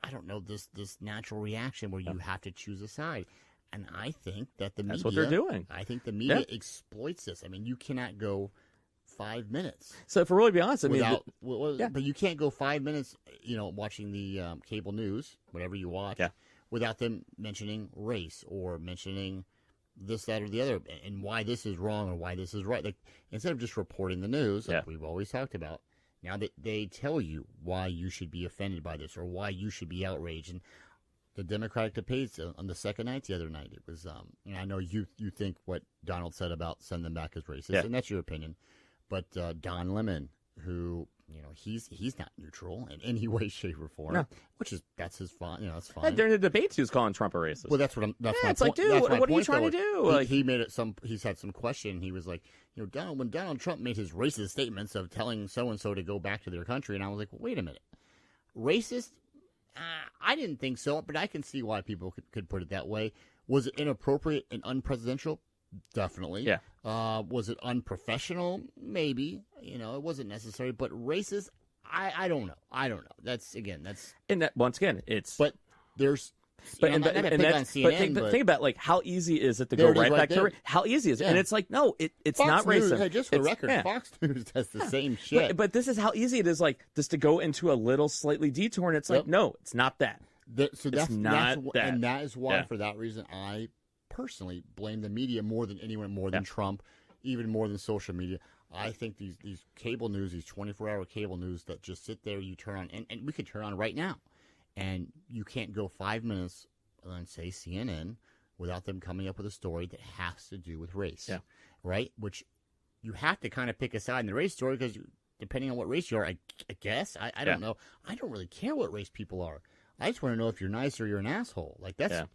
I don't know, this natural reaction where you have to choose a side. And I think that that's what they're doing. I think the media exploits this. I mean, you cannot go 5 minutes. So if we're really be honest, I mean, but you can't go 5 minutes, watching the cable news, whatever you watch, without them mentioning race or mentioning, this, that, or the other, and why this is wrong or why this is right. Like, instead of just reporting the news, like we've always talked about, now that they tell you why you should be offended by this or why you should be outraged. And the Democratic debates on the second night, the other night, it was, and I know you think what Donald said about send them back as racist, and that's your opinion. But Don Lemon, who, he's not neutral in any way, shape, or form, that's his fine. That's fine. During the debates, he was calling Trump a racist. Well, that's my it's point. Like, dude, what are you trying to do? He made it he's had some question. He was like, when Donald Trump made his racist statements of telling so-and-so to go back to their country, and I was like, well, wait a minute. Racist? I didn't think so, but I can see why people could put it that way. Was it inappropriate and unpresidential? Definitely. Yeah. Was it unprofessional? Maybe. It wasn't necessary. But racist? I don't know. And that, once again, it's. But there's. Think about like how easy is it to go right back to how easy is it? And it's like, no, it's Fox not News, racist. Hey, just for the record, Fox News does the same shit. But this is how easy it is, like just to go into a little slightly detour, and it's like, no, it's not that. And that is why, for that reason, I personally blame the media more than anyone, more than Trump, even more than social media. I think these cable news, these 24-hour cable news that just sit there, you turn on, and we could turn on right now. And you can't go 5 minutes on, say, CNN without them coming up with a story that has to do with race, right? Which you have to kind of pick a side in the race story because depending on what race you are, I guess, I don't know. I don't really care what race people are. I just want to know if you're nice or you're an asshole. Like, that's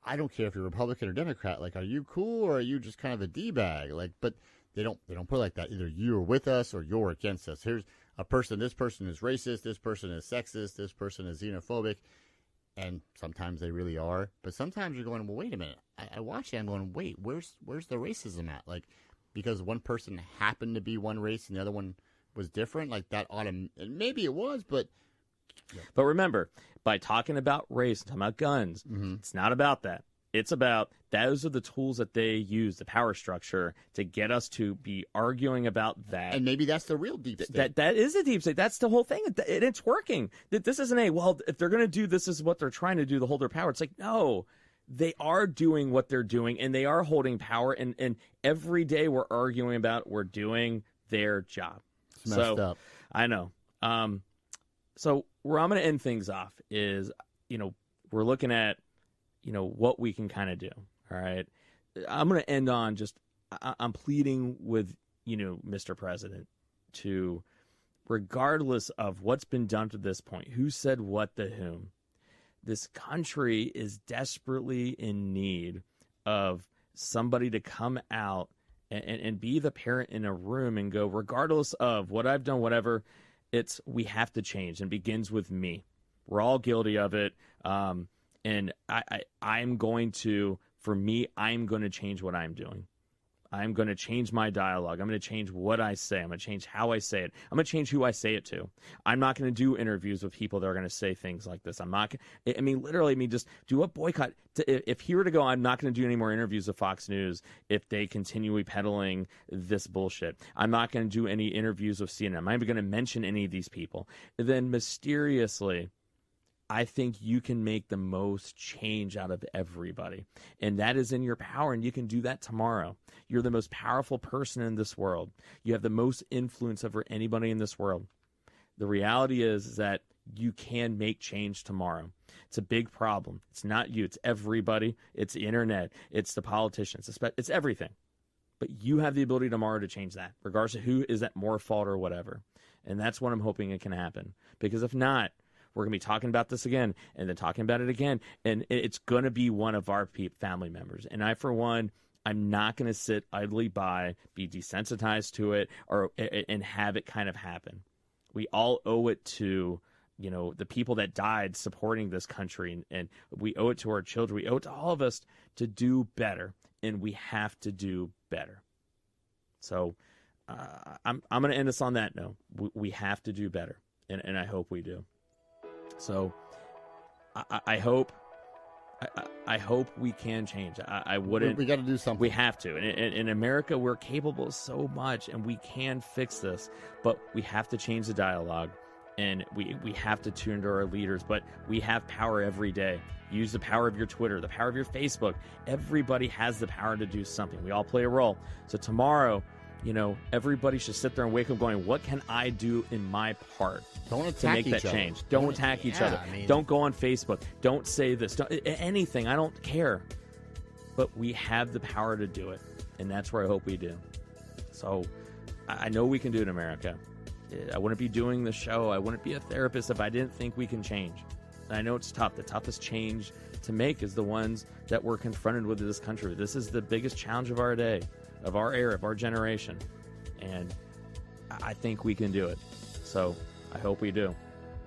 I don't care if you're Republican or Democrat. Like, are you cool or are you just kind of a D-bag? Like, but they don't put it like that. Either you're with us or you're against us. Here's a person, this person is racist, this person is sexist, this person is xenophobic, and sometimes they really are. But sometimes you're going, well, wait a minute. I watch it, I'm going, wait, where's the racism at? Like, because one person happened to be one race and the other one was different, like that maybe it was, but... Yeah. But remember, by talking about race, talking about guns, it's not about that. It's about those are the tools that they use, the power structure, to get us to be arguing about that. And maybe that's the real deep state. That is a deep state. That's the whole thing. It's working. This isn't if they're going to do this is what they're trying to do to hold their power. It's like, no, they are doing what they're doing, and they are holding power. And every day we're arguing about we're doing their job. It's messed up. I know. So where I'm going to end things off is, we're looking at, what we can kind of do. All right. I'm going to end on I'm pleading with, Mr. President to, regardless of what's been done to this point, who said what to whom, this country is desperately in need of somebody to come out and be the parent in a room and go, regardless of what I've done, whatever, we have to change, and begins with me. We're all guilty of it. And I'm going to change what I'm doing. I'm going to change my dialogue. I'm going to change what I say. I'm going to change how I say it. I'm going to change who I say it to. I'm not going to do interviews with people that are going to say things like this. I'm not. Just do a boycott. If he were to go, I'm not going to do any more interviews with Fox News if they continue peddling this bullshit. I'm not going to do any interviews with CNN. I'm not even going to mention any of these people. Then mysteriously, I think you can make the most change out of everybody. And that is in your power, and you can do that tomorrow. You're the most powerful person in this world. You have the most influence over anybody in this world. The reality is that you can make change tomorrow. It's a big problem. It's not you. It's everybody. It's the internet. It's the politicians. It's everything. But you have the ability tomorrow to change that, regardless of who is at more fault or whatever. And that's what I'm hoping it can happen. Because if not, we're going to be talking about this again and then talking about it again. And it's going to be one of our family members. And I, for one, I'm not going to sit idly by, be desensitized to it, and have it kind of happen. We all owe it to, the people that died supporting this country. And we owe it to our children. We owe it to all of us to do better. And we have to do better. So I'm going to end us on that note. We have to do better. And I hope we do. So I hope we can change. I wouldn't. We got to do something. We have to. And in America, we're capable of so much, and we can fix this. But we have to change the dialogue. and we have to tune to our leaders, but we have power every day. Use the power of your Twitter, the power of your Facebook. Everybody has the power to do something. We all play a role. So tomorrow, everybody should sit there and wake up going, what can I do in my part to make that change? Don't attack each other. Don't go on Facebook. Don't say this. Anything. I don't care. But we have the power to do it, and that's where I hope we do. So I know we can do it in America. I wouldn't be doing the show. I wouldn't be a therapist if I didn't think we can change. And I know it's tough. The toughest change to make is the ones that we're confronted with in this country. This is the biggest challenge of our day, of our era, of our generation. And I think we can do it. So I hope we do.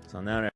So on that